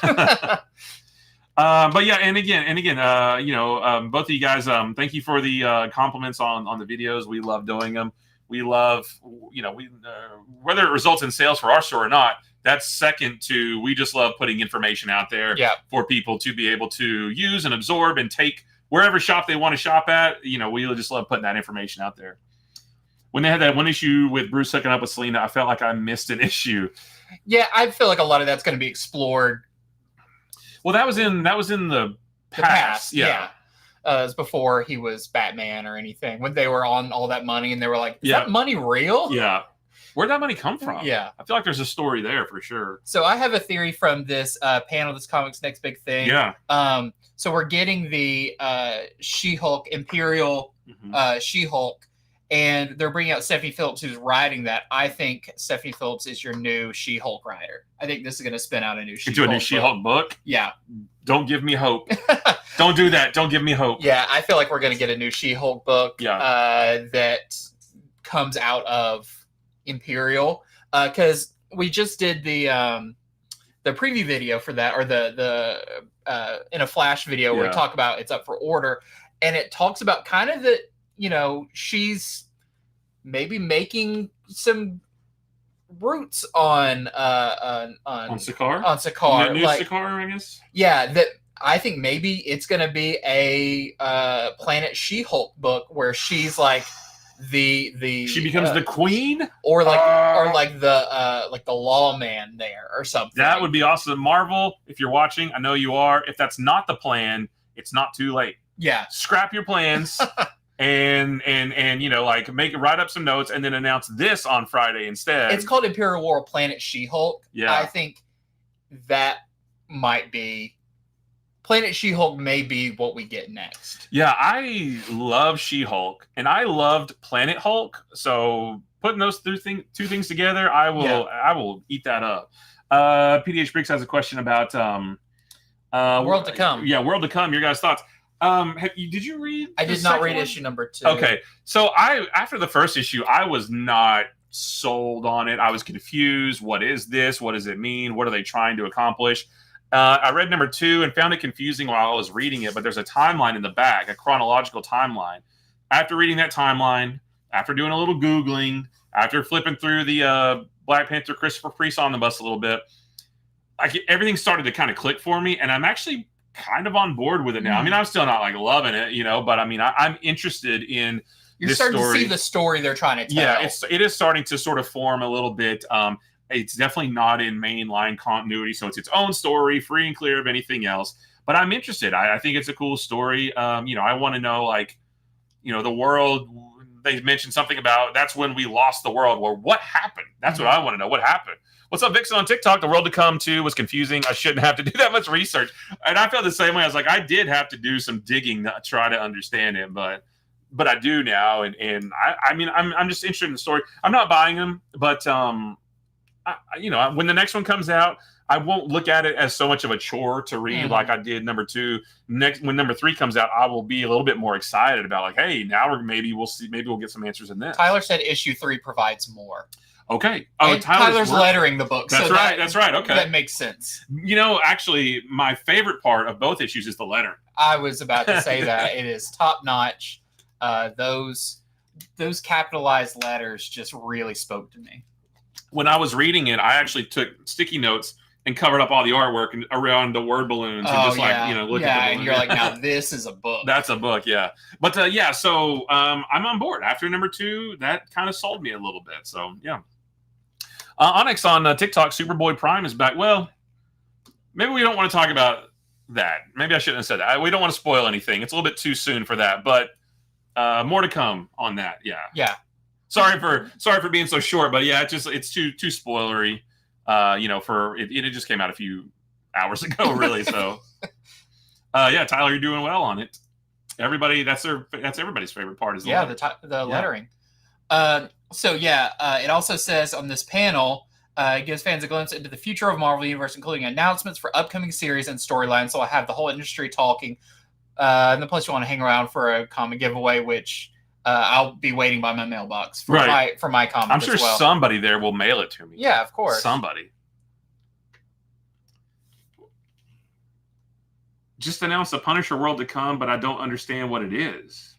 But yeah, and again, both of you guys, thank you for the compliments on the videos. We love doing them. We love, whether it results in sales for our store or not, that's second to, we just love putting information out there for people to be able to use and absorb and take wherever shop they want to shop at. We just love putting that information out there. When they had that one issue with Bruce hooking up with Selena, I felt like I missed an issue. Yeah, I feel like a lot of that's going to be explored. Well, that was in the past. Yeah. It was before he was Batman or anything. When they were on all that money and they were like, is that money real? Yeah. Where'd that money come from? Yeah. I feel like there's a story there for sure. So I have a theory from this panel, this comics next big thing. Yeah. So we're getting the She-Hulk, Imperial She-Hulk. and they're bringing out Stephanie Phillips, who's writing that. I think Stephanie Phillips is your new She-Hulk writer. I think this is going to spin out a new She-Hulk. Into a new She-Hulk book? Yeah. Don't give me hope. Don't do that. Don't give me hope. Yeah, I feel like we're going to get a new She-Hulk book that comes out of Imperial, because we just did the preview video for that, or the in a flash video where we talk about it's up for order, and it talks about kind of the, she's maybe making some roots on Sakaar? On Sakaar. New Sakaar, I guess? Yeah, that I think maybe it's going to be a Planet She-Hulk book where she's like she becomes the queen, or like the lawman there or something. That would be awesome. Marvel, if you're watching, I know you are. If that's not the plan, it's not too late. Yeah, scrap your plans and write up some notes and then announce this on Friday instead. It's called Imperial War Planet She-Hulk. Yeah, I think that might be. Planet She-Hulk may be what we get next. Yeah, I love She-Hulk, and I loved Planet Hulk. So putting those two things together, I will eat that up. PDH Briggs has a question about World to Come. Yeah, World to Come. Your guys' thoughts? Did you read? I did not read issue number 2. Okay, so after the first issue, I was not sold on it. I was confused. What is this? What does it mean? What are they trying to accomplish? I read number 2 and found it confusing while I was reading it, but there's a timeline in the back, a chronological timeline. After reading that timeline, after doing a little Googling, after flipping through the Black Panther Christopher Priest omnibus a little bit, everything started to kind of click for me, and I'm actually kind of on board with it now. I mean, I'm still not loving it, but I mean, I'm interested in You're starting to see the story they're trying to tell. Yeah, it is starting to sort of form a little bit. It's definitely not in mainline continuity, so it's its own story, free and clear of anything else. But I'm interested. I think it's a cool story. I want to know, the world. They mentioned something about that's when we lost the world. Well, what happened? That's what I want to know. What happened? What's up, Vixen on TikTok? The World to Come 2 was confusing. I shouldn't have to do that much research. And I felt the same way. I was like, I did have to do some digging to try to understand it, but I do now. And I'm just interested in the story. I'm not buying them, but when the next one comes out, I won't look at it as so much of a chore to read like I did number 2. When number 3 comes out, I will be a little bit more excited about hey, now maybe we'll get some answers in this. Tyler said issue 3 provides more. Okay. Oh, Tyler's lettering the book. That's right. That's right. Okay. That makes sense. Actually, my favorite part of both issues is the lettering. I was about to say that. It is top notch. Those capitalized letters just really spoke to me. When I was reading it, I actually took sticky notes and covered up all the artwork and around the word balloons and look at the balloons. Yeah, and you're like, now this is a book. That's a book, yeah. But so I'm on board. After number 2, that kind of sold me a little bit. So yeah. Onyx on TikTok, Superboy Prime is back. Well, maybe we don't want to talk about that. Maybe I shouldn't have said that. We don't want to spoil anything. It's a little bit too soon for that, but more to come on that. Yeah. Yeah. Sorry for being so short, but yeah, it's too spoilery. It just came out a few hours ago, really. So, Tyler, you're doing well on it. Everybody, that's everybody's favorite part is the lettering. It also says on this panel, it gives fans a glimpse into the future of Marvel Universe, including announcements for upcoming series and storylines. So I have the whole industry talking. And the place you want to hang around for a comic giveaway, which I'll be waiting by my mailbox for my comic. I'm sure somebody there will mail it to me. Yeah, of course. Somebody. Just announced the Punisher World to Come, but I don't understand what it is.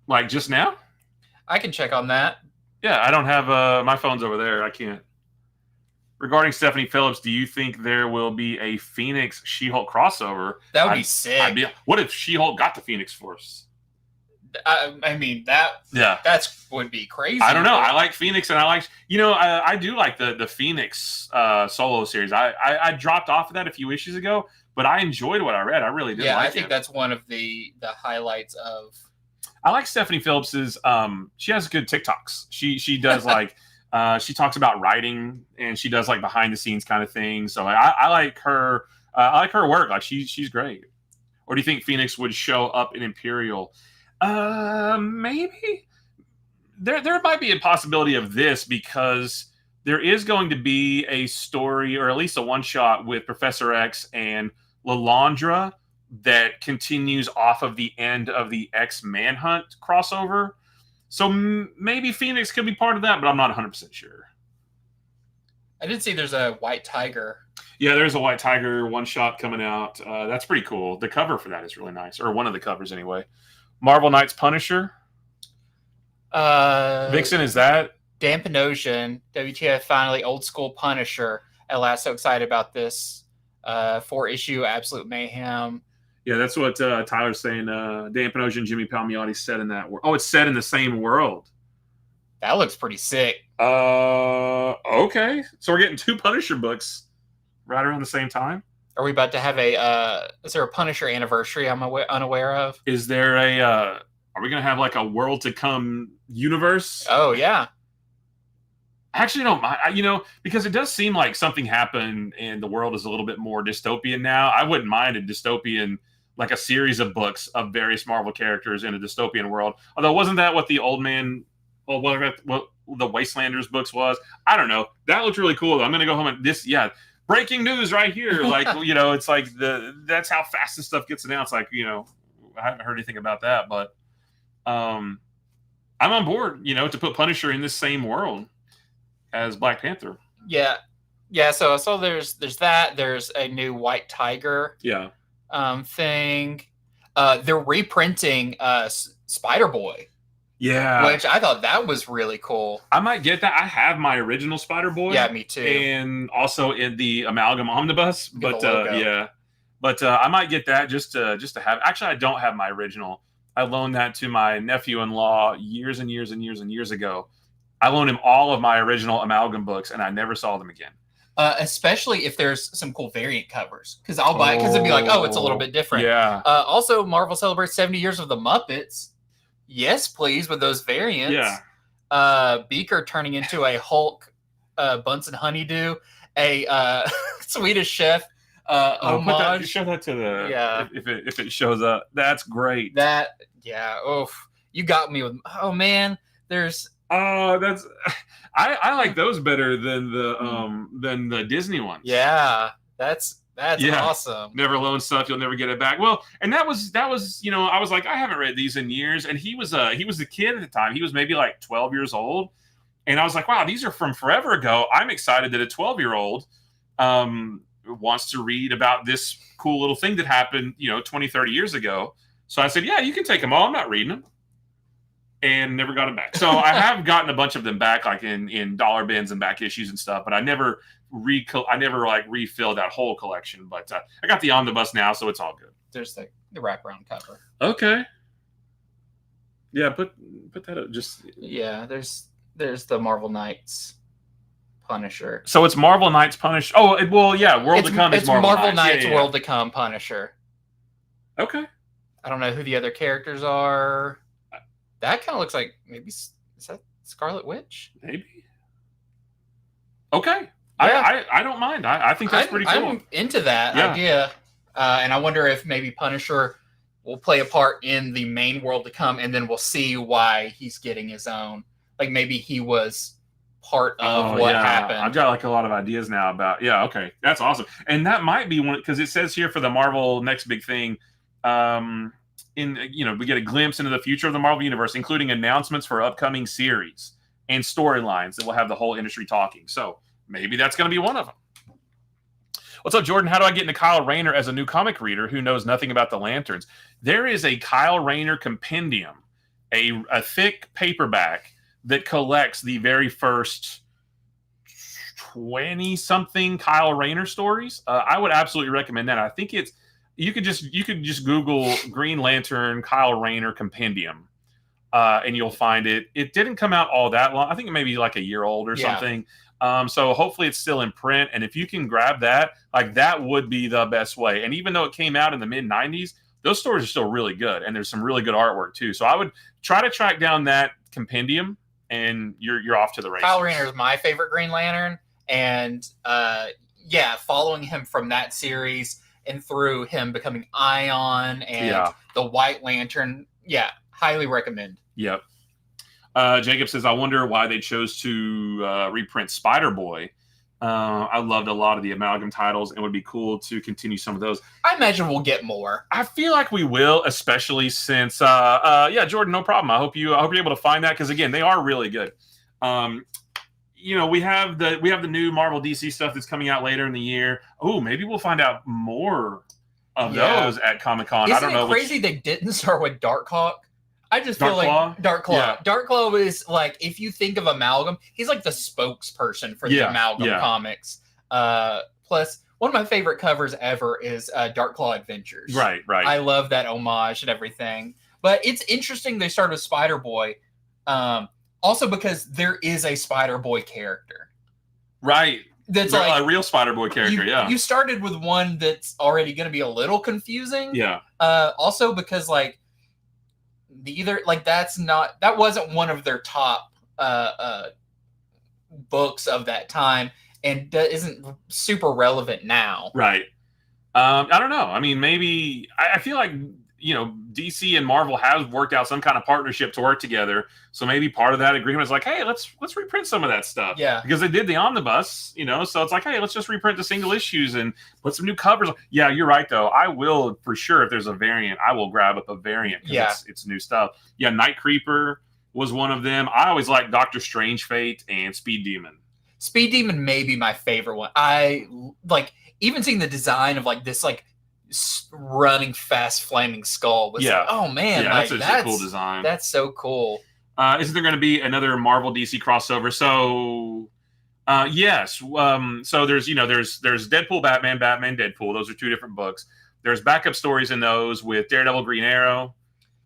Like just now? I can check on that. Yeah, I don't have my phone's over there. I can't. Regarding Stephanie Phillips, do you think there will be a Phoenix She-Hulk crossover? That would be sick. What if She-Hulk got the Phoenix Force? I mean, that would be crazy. I don't know. I like Phoenix, and I do like the Phoenix solo series. I dropped off of that a few issues ago, but I enjoyed what I read. I really did. Yeah, I think that's one of the highlights of. I like Stephanie Phillips's. She has good TikToks. She does she talks about writing, and she does behind the scenes kind of thing. So I like her. I like her work. She's great. Or do you think Phoenix would show up in Imperial? Maybe there might be a possibility of this because there is going to be a story, or at least a one shot with Professor X and Lalandra that continues off of the end of the X Manhunt crossover. So maybe Phoenix could be part of that, but I'm not 100% sure. I did see there's a White Tiger. Yeah, there's a White Tiger one shot coming out. That's pretty cool. The cover for that is really nice, or one of the covers anyway. Marvel Knights Punisher. Vixen, is that? Dan Panosian, WTF finally old school Punisher. At last, so excited about this 4-issue Absolute Mayhem. Yeah, that's what Tyler's saying. Dan Panosian and Jimmy Palmiotti said in that world. Oh, it's set in the same world. That looks pretty sick. Okay. So we're getting 2 Punisher books right around the same time. Are we about to have is there a Punisher anniversary I'm unaware of? Is there are we going to have like a world to come universe? Oh, yeah. I actually don't mind, because it does seem like something happened and the world is a little bit more dystopian now. I wouldn't mind a dystopian, like a series of books of various Marvel characters in a dystopian world. Although, wasn't that what the Old Man, what the Wastelanders books was? I don't know. That looked really cool, though. I'm going to go home and breaking news right here. Like, it's like that's how fast this stuff gets announced. Like, I haven't heard anything about that, but I'm on board, to put Punisher in this same world as Black Panther. Yeah. So there's that. There's a new White Tiger. Yeah. Thing. They're reprinting Spider-Boy. Yeah. Which I thought that was really cool. I might get that. I have my original Spider-Boy. Yeah, me too. And also in the Amalgam Omnibus. But yeah. But I might get that just to have. Actually, I don't have my original. I loaned that to my nephew-in-law years and years and years and years ago. I loaned him all of my original Amalgam books, and I never saw them again. Especially if there's some cool variant covers, because I'll buy it because it'd be like, oh, it's a little bit different. Yeah. Also, Marvel celebrates 70 years of the Muppets. Yes, please, with those variants. Yeah. Beaker turning into a Hulk, Bunsen Honeydew, a Swedish Chef homage. Show that to the. Yeah. If it shows up, that's great. Oof. You got me with. Oh man, there's. That's I like those better than the Disney ones. Yeah, that's awesome. Never loan stuff, you'll never get it back. Well, and that was I was like, I haven't read these in years, and he was a kid at the time. He was maybe like 12 years old, and I was like, wow, these are from forever ago. I'm excited that a 12-year-old wants to read about this cool little thing that happened 20, 30 years ago. So I said, yeah, you can take them all. I'm not reading them. And never got them back. So I have gotten a bunch of them back, like in dollar bins and back issues and stuff. But I never refilled that whole collection. But I got the omnibus now, so it's all good. There's the wraparound cover. Okay. Yeah, put that up. There's the Marvel Knights Punisher. So it's Marvel Knights Punisher. Oh, well, yeah, World to Come is Marvel Knights World to Come Punisher. Okay. I don't know who the other characters are. That kind of looks like maybe is that Scarlet Witch? Maybe. Okay. Yeah. I don't mind. I think that's pretty cool. I'm into that idea. And I wonder if maybe Punisher will play a part in the main World to Come, and then we'll see why he's getting his own. Like maybe he was part of what happened. I've got like a lot of ideas now about. Yeah. Okay. That's awesome. And that might be one because it says here for the Marvel next big thing. We get a glimpse into the future of the Marvel Universe, including announcements for upcoming series and storylines that will have the whole industry talking. So maybe that's going to be one of them. What's up, Jordan? How do I get into Kyle Rayner as a new comic reader who knows nothing about the Lanterns? There is a Kyle Rayner compendium, a thick paperback that collects the very first 20-something Kyle Rayner stories. I would absolutely recommend that. I think it's you could just Google Green Lantern Kyle Rayner compendium, and you'll find it. It didn't come out all that long. I think it may be like a year old or something. So hopefully it's still in print. And if you can grab that, like that would be the best way. And even though it came out in the mid 90s, those stories are still really good. And there's some really good artwork too. So I would try to track down that compendium, and you're off to the races. Kyle Rayner is my favorite Green Lantern. And following him from that series and through him becoming Ion and the White Lantern. Yeah, Highly recommend. Yep. Jacob says, I wonder why they chose to reprint Spider-Boy. I loved a lot of the Amalgam titles, and it would be cool to continue some of those. I imagine we'll get more. I feel like we will, especially since, Jordan, no problem. I hope you're able to find that, because again, they are really good. We have the new Marvel DC stuff that's coming out later in the year. Oh, maybe we'll find out more of those at Comic-Con. I don't know. Isn't it crazy they didn't start with Darkhawk? I just feel like Dark Claw. Yeah. Dark Claw is like, if you think of Amalgam, he's like the spokesperson for the Amalgam comics. Plus, one of my favorite covers ever is Dark Claw Adventures. Right. I love that homage and everything. But it's interesting they started with Spider-Boy, also because there is a Spider-Boy character. Right. That's like a real Spider-Boy character, You started with one that's already going to be a little confusing. Yeah. Also because that wasn't one of their top books of that time, and isn't super relevant now. Right. I don't know. I mean, maybe I feel like DC and Marvel has worked out some kind of partnership to work together. So maybe part of that agreement is like, hey, let's reprint some of that stuff. Yeah. Because they did the omnibus, so it's like, hey, let's just reprint the single issues and put some new covers. Yeah, you're right though. I will for sure, if there's a variant, I will grab up a variant because it's new stuff. Yeah, Night Creeper was one of them. I always liked Doctor Strange Fate and Speed Demon. Speed Demon may be my favorite one. I like even seeing the design of this running fast flaming skull was oh man, that's a cool design. That's so cool. Isn't there going to be another Marvel DC crossover? So yes. So there's Deadpool, Batman, Deadpool. Those are two different books. There's backup stories in those with Daredevil, Green Arrow,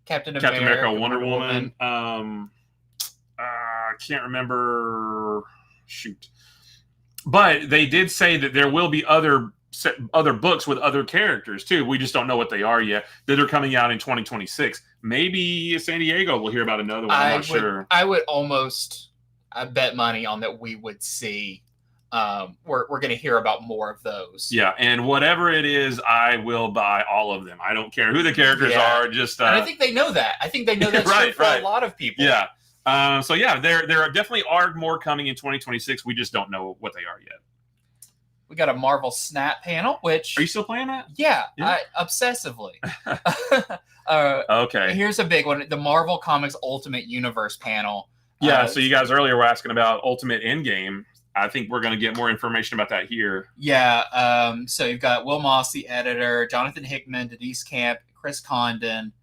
Captain America, Wonder Woman. I can't remember. Shoot. But they did say that there will be other books with other characters too. We just don't know what they are yet. That are coming out in 2026. Maybe San Diego will hear about another one. I'm not sure. I would almost bet money on that we would see. We're going to hear about more of those. Yeah, and whatever it is, I will buy all of them. I don't care who the characters are. Just and I think they know that. I think they know that for a lot of people. Yeah. There are definitely more coming in 2026. We just don't know what they are yet. We got a Marvel Snap panel, which... Are you still playing that? Yeah. Obsessively. Okay. Here's a big one. The Marvel Comics Ultimate Universe panel. Yeah, so you guys earlier were asking about Ultimate Endgame. I think we're going to get more information about that here. Yeah. So you've got Will Moss, the editor, Jonathan Hickman, Denise Camp, Chris Condon.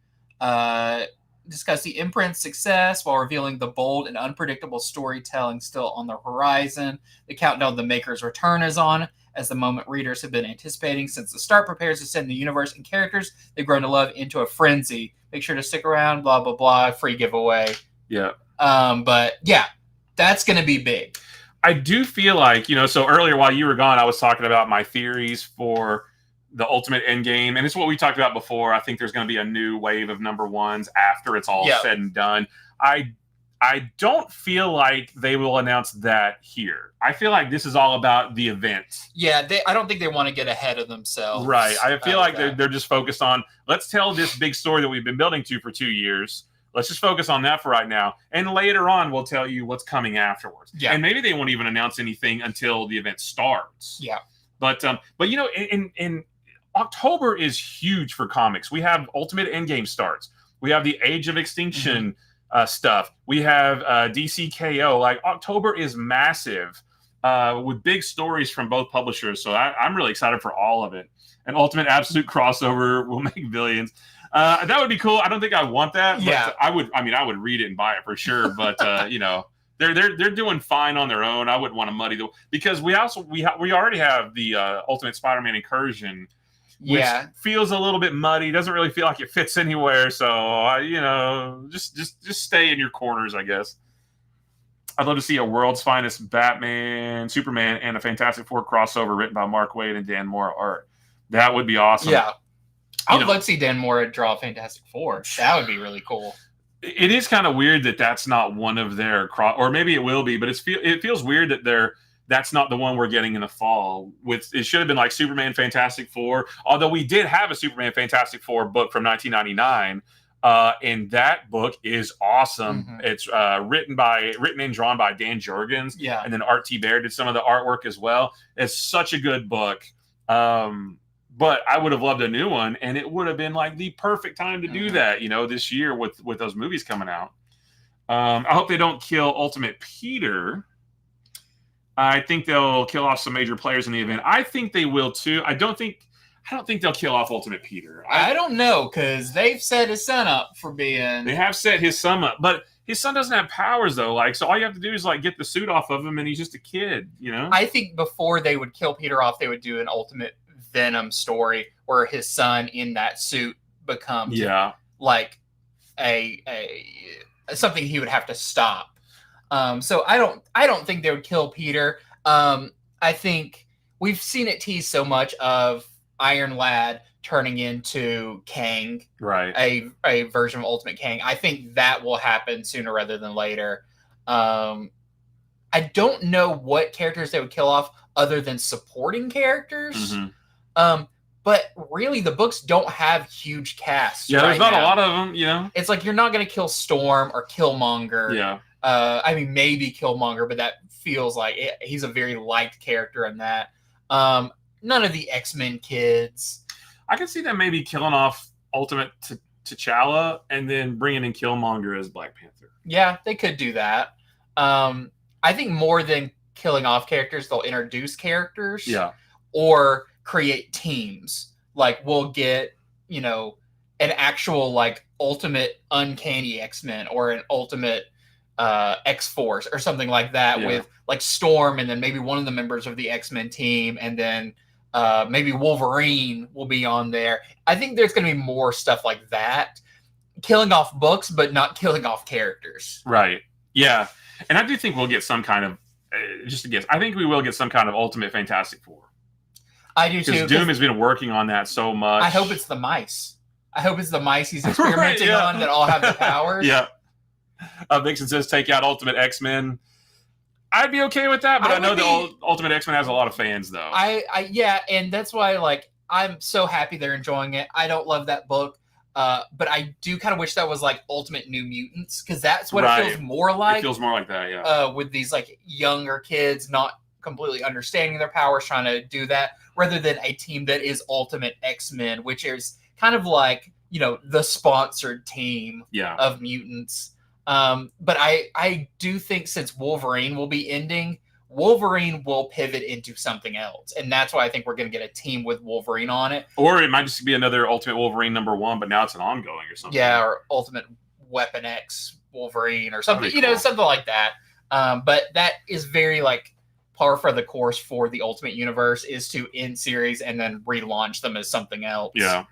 Discuss the imprint's success while revealing the bold and unpredictable storytelling still on the horizon. The countdown to the Maker's return is on, as the moment readers have been anticipating since the start prepares to send the universe and characters they've grown to love into a frenzy. Make sure to stick around, blah, blah, blah, free giveaway. Yeah. But yeah, that's going to be big. I do feel like, so earlier while you were gone, I was talking about my theories for the Ultimate Endgame, and it's what we talked about before. I think there's going to be a new wave of number ones after it's all said and done. I don't feel like they will announce that here. I feel like this is all about the event. Yeah, I don't think they want to get ahead of themselves. Right. I feel like they're just focused on, let's tell this big story that we've been building to for 2 years. Let's just focus on that for right now. And later on, we'll tell you what's coming afterwards. Yeah. And maybe they won't even announce anything until the event starts. Yeah. But in October is huge for comics. We have Ultimate Endgame starts. We have the Age of Extinction stuff. We have DCKO. Like, October is massive with big stories from both publishers. So I'm really excited for all of it. An Ultimate Absolute crossover will make billions. That would be cool. I don't think I want that. But yeah. I would read it and buy it for sure. But they're doing fine on their own. I wouldn't want to muddy because we already have the Ultimate Spider-Man Incursion. Which feels a little bit muddy. Doesn't really feel like it fits anywhere. So, just stay in your corners, I guess. I'd love to see a World's Finest Batman, Superman, and a Fantastic Four crossover written by Mark Waid and Dan Mora art. That would be awesome. Yeah. I would love to see Dan Mora draw Fantastic Four. That would be really cool. It is kind of weird that that's not one of their or maybe it will be, but it feels weird that that's not the one we're getting in the fall. It should have been like Superman Fantastic Four, although we did have a Superman Fantastic Four book from 1999. And that book is awesome. It's written and drawn by Dan Jurgens. Yeah. And then Art T. Bear did some of the artwork as well. It's such a good book. But I would have loved a new one, and it would have been like the perfect time to do that, this year with those movies coming out. I hope they don't kill Ultimate Peter. I think they'll kill off some major players in the event. I think they will too. I don't think they'll kill off Ultimate Peter. I don't know, because they've set his son up for being... They have set his son up, but his son doesn't have powers, though. So all you have to do is, get the suit off of him, and he's just a kid, I think before they would kill Peter off, they would do an Ultimate Venom story where his son in that suit becomes a something he would have to stop. So I don't think they would kill Peter. I think we've seen it teased so much of Iron Lad turning into Kang, right? A version of Ultimate Kang. I think that will happen sooner rather than later. I don't know what characters they would kill off other than supporting characters. But really, the books don't have huge casts. Yeah, there's not a lot of them. It's like you're not going to kill Storm or Killmonger. Yeah. I mean, maybe Killmonger, but that feels like he's a very liked character in that. None of the X-Men kids. I can see them maybe killing off Ultimate T'Challa and then bringing in Killmonger as Black Panther. Yeah, they could do that. I think more than killing off characters, they'll introduce characters. Yeah. Or create teams. Like we'll get, an actual Ultimate Uncanny X-Men or an Ultimate X-Force or something like that with Storm and then maybe one of the members of the X-Men team and then maybe Wolverine will be on there. I think there's going to be more stuff like that. Killing off books, but not killing off characters. Right. Yeah. And I do think we'll get some kind of, just a guess, I think we will get some kind of Ultimate Fantastic Four. I do too. Because Doom has been working on that so much. I hope it's the mice. He's experimenting on that all have the powers. Yeah. Vixen says take out Ultimate X-Men. I'd be okay with that, but I know the Ultimate X-Men has a lot of fans, though. Yeah, and that's why I'm so happy they're enjoying it. I don't love that book, but I do kind of wish that was Ultimate New Mutants, because that's what it feels more like. It feels more like that, yeah. With these younger kids not completely understanding their powers, trying to do that, rather than a team that is Ultimate X-Men, which is kind of the sponsored team of mutants. But I do think since Wolverine will be ending, Wolverine will pivot into something else. And that's why I think we're going to get a team with Wolverine on it. Or it might just be another Ultimate Wolverine #1, but now it's an ongoing or something. Yeah, or Ultimate Weapon X Wolverine or something, cool. Something like that. But that is very par for the course for the Ultimate Universe is to end series and then relaunch them as something else. Yeah.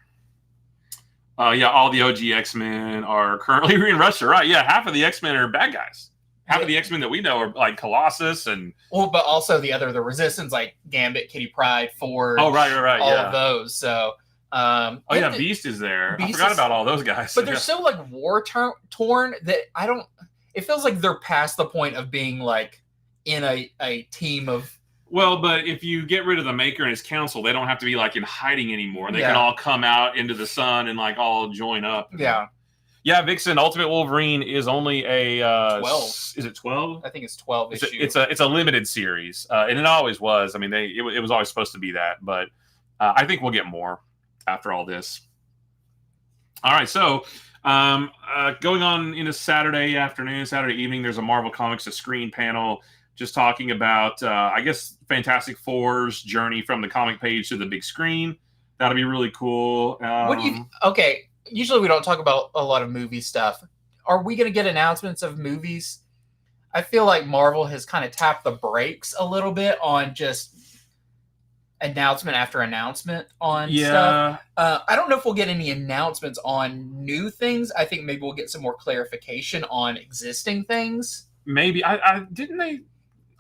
All the OG X-Men are currently in Russia, right? Yeah, half of the X-Men are bad guys. Half of the X-Men that we know are Colossus and... Well, but also the Resistance, Gambit, Kitty Pryde, Forge. Oh, right. All of those, so... Beast is there. I forgot about all those guys. But they're so, war-torn that I don't... It feels like they're past the point of being, in a team of... Well, but if you get rid of the Maker and his council, they don't have to be in hiding anymore. They can all come out into the sun and all join up. Yeah. Yeah, Vixen, Ultimate Wolverine is only a 12. Is it 12? I think it's 12 issue. It's a limited series, and it always was. I mean, it was always supposed to be that, but I think we'll get more after all this. All right, so going on into Saturday afternoon, Saturday evening, there's a Marvel Comics to Screen panel. Just talking about, I guess, Fantastic Four's journey from the comic page to the big screen. That'll be really cool. Okay, usually we don't talk about a lot of movie stuff. Are we going to get announcements of movies? I feel like Marvel has kind of tapped the brakes a little bit on just announcement after announcement on stuff. I don't know if we'll get any announcements on new things. I think maybe we'll get some more clarification on existing things. Maybe.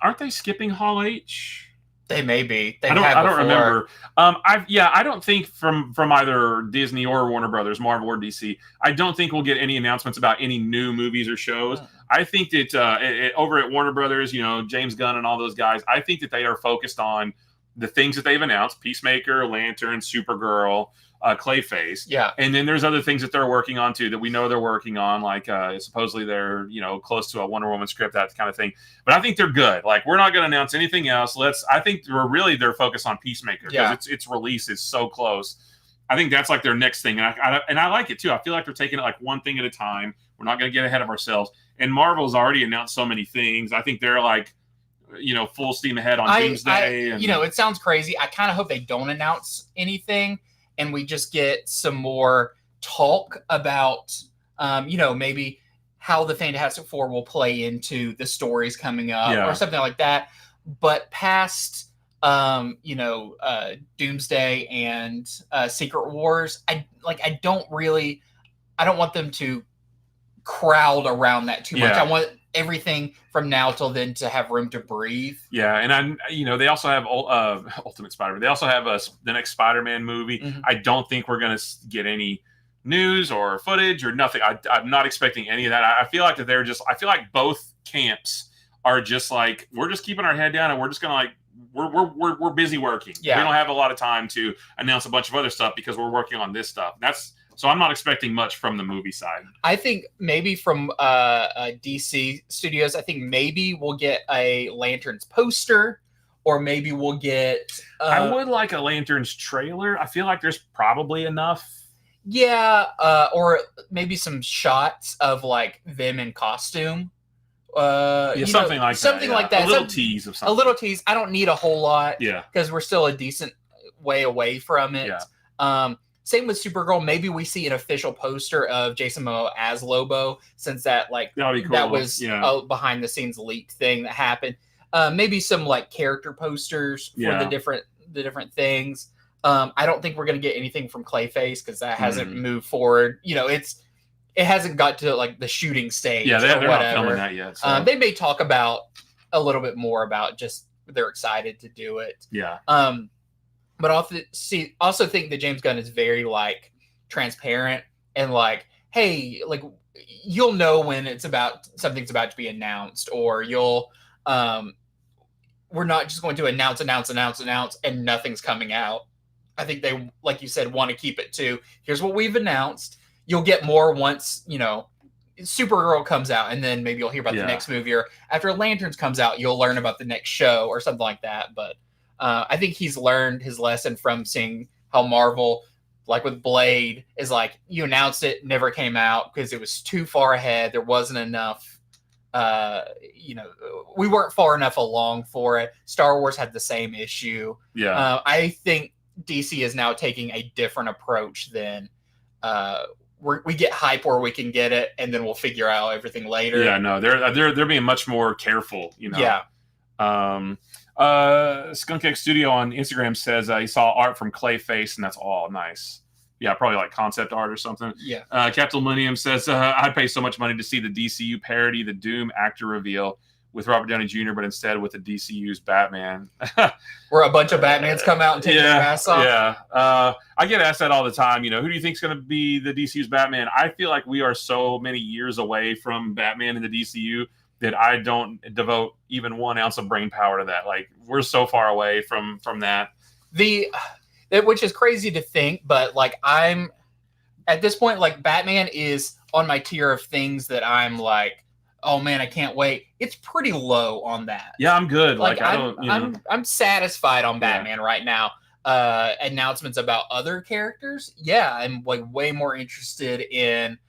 Aren't they skipping Hall H? They may be. I don't remember. I don't think from either Disney or Warner Brothers, Marvel or DC, I don't think we'll get any announcements about any new movies or shows. I think that over at Warner Brothers, James Gunn and all those guys, I think that they are focused on the things that they've announced: Peacemaker, Lantern, Supergirl, Clayface. Yeah. And then there's other things that they're working on too that we know they're working on, like supposedly they're close to a Wonder Woman script, that kind of thing. But I think they're good. Like, we're not going to announce anything else. I think they're focused on Peacemaker because its release is so close. I think that's like their next thing, and I like it too. I feel like they're taking it like one thing at a time. We're not going to get ahead of ourselves. And Marvel's already announced so many things. I think they're like, full steam ahead on Doomsday. It sounds crazy. I kind of hope they don't announce anything, and we just get some more talk about, maybe how the Fantastic Four will play into the stories coming up or something like that. But past, Doomsday and Secret Wars, I don't want them to crowd around that too much. I want everything from now till then to have room to breathe. Yeah, and they also have Ultimate Spider-Man. They also have the next Spider-Man movie. Mm-hmm. I don't think we're going to get any news or footage or nothing. I'm not expecting any of that. I feel like that I feel like both camps are just like, we're just keeping our head down and we're just going to we're busy working. Yeah. We don't have a lot of time to announce a bunch of other stuff because we're working on this stuff. So I'm not expecting much from the movie side. I think maybe from DC Studios, I think maybe we'll get a Lanterns poster, or maybe we'll get... I would like a Lanterns trailer. I feel like there's probably enough. Yeah, or maybe some shots of like them in costume. Something like that. A little tease of something. A little tease. I don't need a whole lot. Yeah. Because we're still a decent way away from it. Yeah. Same with Supergirl. Maybe we see an official poster of Jason Momoa as Lobo, since that that'd be cool. That was a behind the scenes leak thing that happened. Maybe some like character posters for the different things. I don't think we're gonna get anything from Clayface because that hasn't moved forward. It hasn't got to like the shooting stage. Yeah, they're not filming that yet. So. They may talk about a little bit more about just they're excited to do it. Yeah. But also think that James Gunn is very like transparent and like, hey, like you'll know when something's about to be announced, or you'll we're not just going to announce and nothing's coming out. I think they, like you said, want to keep it to here's what we've announced. You'll get more once Supergirl comes out, and then maybe you'll hear about the next movie, or after Lanterns comes out, you'll learn about the next show or something like that. But I think he's learned his lesson from seeing how Marvel, like with Blade, is like, you announced it, never came out because it was too far ahead. There wasn't enough, we weren't far enough along for it. Star Wars had the same issue. Yeah. I think DC is now taking a different approach than we get hype where we can get it, and then we'll figure out everything later. Yeah, no, they're being much more careful. Yeah. Skunk X Studio on Instagram says he saw art from Clayface, and that's all nice. Yeah, probably like concept art or something. Yeah. Captain Millennium says I'd pay so much money to see the DCU parody the Doom actor reveal with Robert Downey Jr., but instead with the DCU's Batman. Where a bunch of Batmans come out and take their masks off. Yeah. I get asked that all the time. Who do you think is going to be the DCU's Batman? I feel like we are so many years away from Batman in the DCU that I don't devote even 1 ounce of brain power to that. Like, we're so far away from that. Which is crazy to think, but like I'm at this point, like Batman is on my tier of things that I'm like, oh man, I can't wait. It's pretty low on that. Yeah, I'm good. Like I'm satisfied on Batman right now. Announcements about other characters, I'm like way more interested in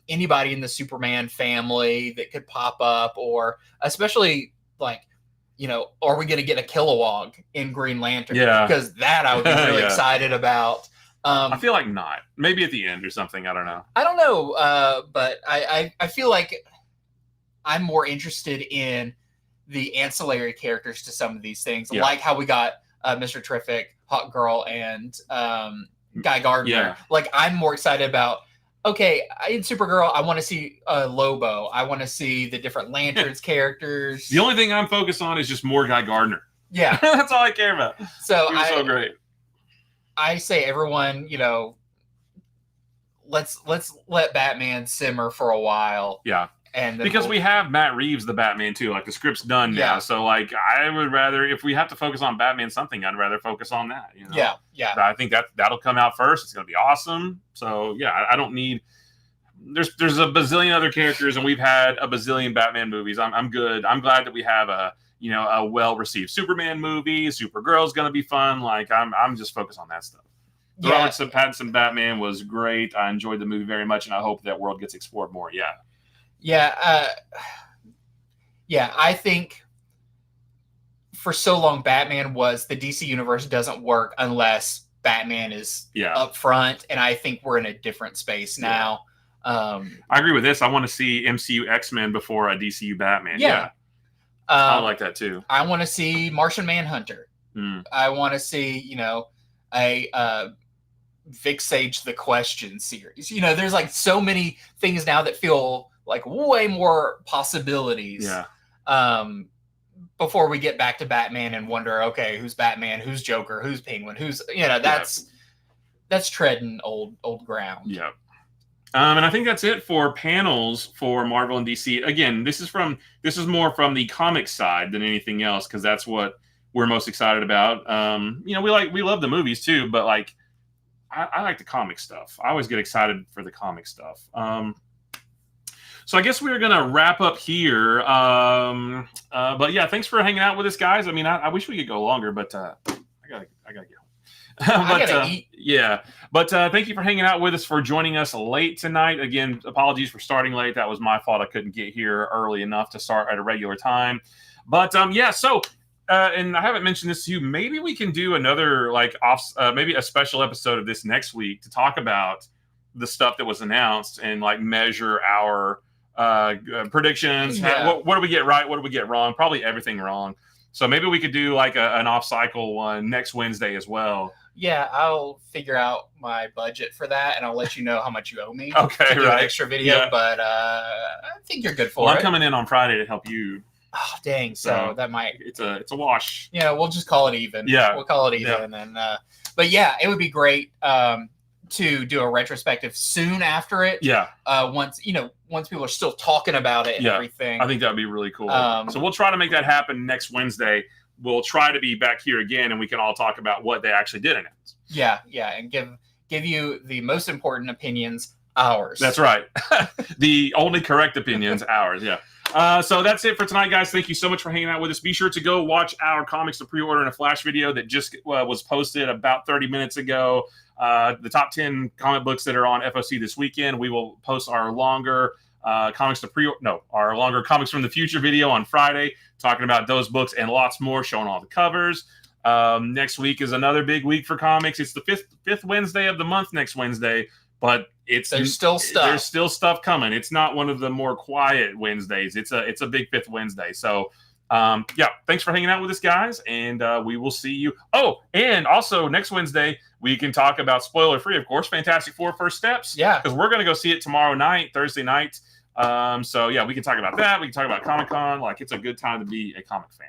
anybody in the Superman family that could pop up, or especially like, are we going to get a Kilowog in Green Lantern? Yeah, because that I would be really excited about. I feel like not. Maybe at the end or something. I don't know. I don't know, but I feel like I'm more interested in the ancillary characters to some of these things, like how we got Mr. Terrific, Hawk Girl, and Guy Gardner. Yeah. Like, I'm more excited about, okay, in Supergirl, I want to see Lobo. I want to see the different Lanterns characters. The only thing I'm focused on is just more Guy Gardner. Yeah. That's all I care about. So he was so great. I say everyone, let's let Batman simmer for a while. Yeah. And because we have Matt Reeves the Batman too, like the script's done now. So like I would rather, if we have to focus on Batman something, I'd rather focus on that. You know? Yeah. But I think that'll come out first. It's gonna be awesome. So yeah, I don't need. There's a bazillion other characters, and we've had a bazillion Batman movies. I'm good. I'm glad that we have a well received Superman movie. Supergirl's gonna be fun. Like I'm just focused on that stuff. The Robert Pattinson Batman was great. I enjoyed the movie very much, and I hope that world gets explored more. Yeah, I think for so long, Batman was the DC universe doesn't work unless Batman is up front, and I think we're in a different space now. I agree with this. I want to see MCU X-Men before a DCU Batman. I like that too. I want to see Martian Manhunter. I want to see, a Vic Sage the Question series. There's like so many things now that feel like way more possibilities. Before we get back to Batman and wonder, okay, who's Batman, who's Joker, who's Penguin, who's that's treading old ground. And I think that's it for panels for Marvel and DC. Again, this is more from the comic side than anything else, because that's what we're most excited about. We love the movies too, but like I like the comic stuff. I always get excited for the comic stuff. So I guess we're gonna wrap up here. But yeah, thanks for hanging out with us, guys. I mean, I wish we could go longer, but I gotta get home. I gotta eat. Yeah, but thank you for hanging out with us, for joining us late tonight. Again, apologies for starting late. That was my fault. I couldn't get here early enough to start at a regular time. But so. And I haven't mentioned this to you. Maybe we can do another maybe a special episode of this next week to talk about the stuff that was announced and like measure our predictions. What do we get right? What do we get wrong? Probably everything wrong. So maybe we could do like an off-cycle one next Wednesday as well. Yeah, I'll figure out my budget for that, and I'll let you know how much you owe me. Okay, to do an extra video, but I think you're good for it. I'm coming in on Friday to help you. Oh, dang. So that might... It's a wash. Yeah, we'll just call it even. Yeah. We'll call it even. And but yeah, it would be great to do a retrospective soon after it. Yeah. Once people are still talking about it and everything. I think that would be really cool. So we'll try to make that happen next Wednesday. We'll try to be back here again, and we can all talk about what they actually did announce. Yeah, and give you the most important opinions, ours. That's right. The only correct opinions, ours. Yeah. So that's it for tonight, guys. Thank you so much for hanging out with us. Be sure to go watch our Comics to Pre-Order in a Flash video that just was posted about 30 minutes ago. The top 10 comic books that are on FOC this weekend. We will post our longer our longer Comics from the Future video on Friday, talking about those books and lots more, showing all the covers. Next week is another big week for comics. It's the fifth Wednesday of the month next Wednesday. But there's still stuff. There's still stuff coming. It's not one of the more quiet Wednesdays. It's a big fifth Wednesday. So, thanks for hanging out with us, guys, and we will see you. Oh, and also next Wednesday we can talk about, spoiler free, of course, Fantastic Four: First Steps. Yeah, because we're gonna go see it tomorrow night, Thursday night. We can talk about that. We can talk about Comic-Con. Like, it's a good time to be a comic fan.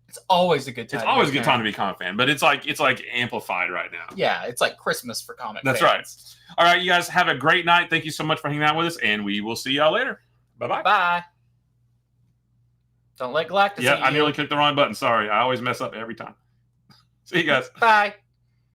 It's always a good time. It's always a good time to be a comic fan, but it's like amplified right now. Yeah, it's like Christmas for comic fans. That's right. All right, you guys have a great night. Thank you so much for hanging out with us, and we will see y'all later. Bye-bye. Bye. Don't let Galactus eat you. I nearly clicked the wrong button. Sorry. I always mess up every time. See you guys. Bye.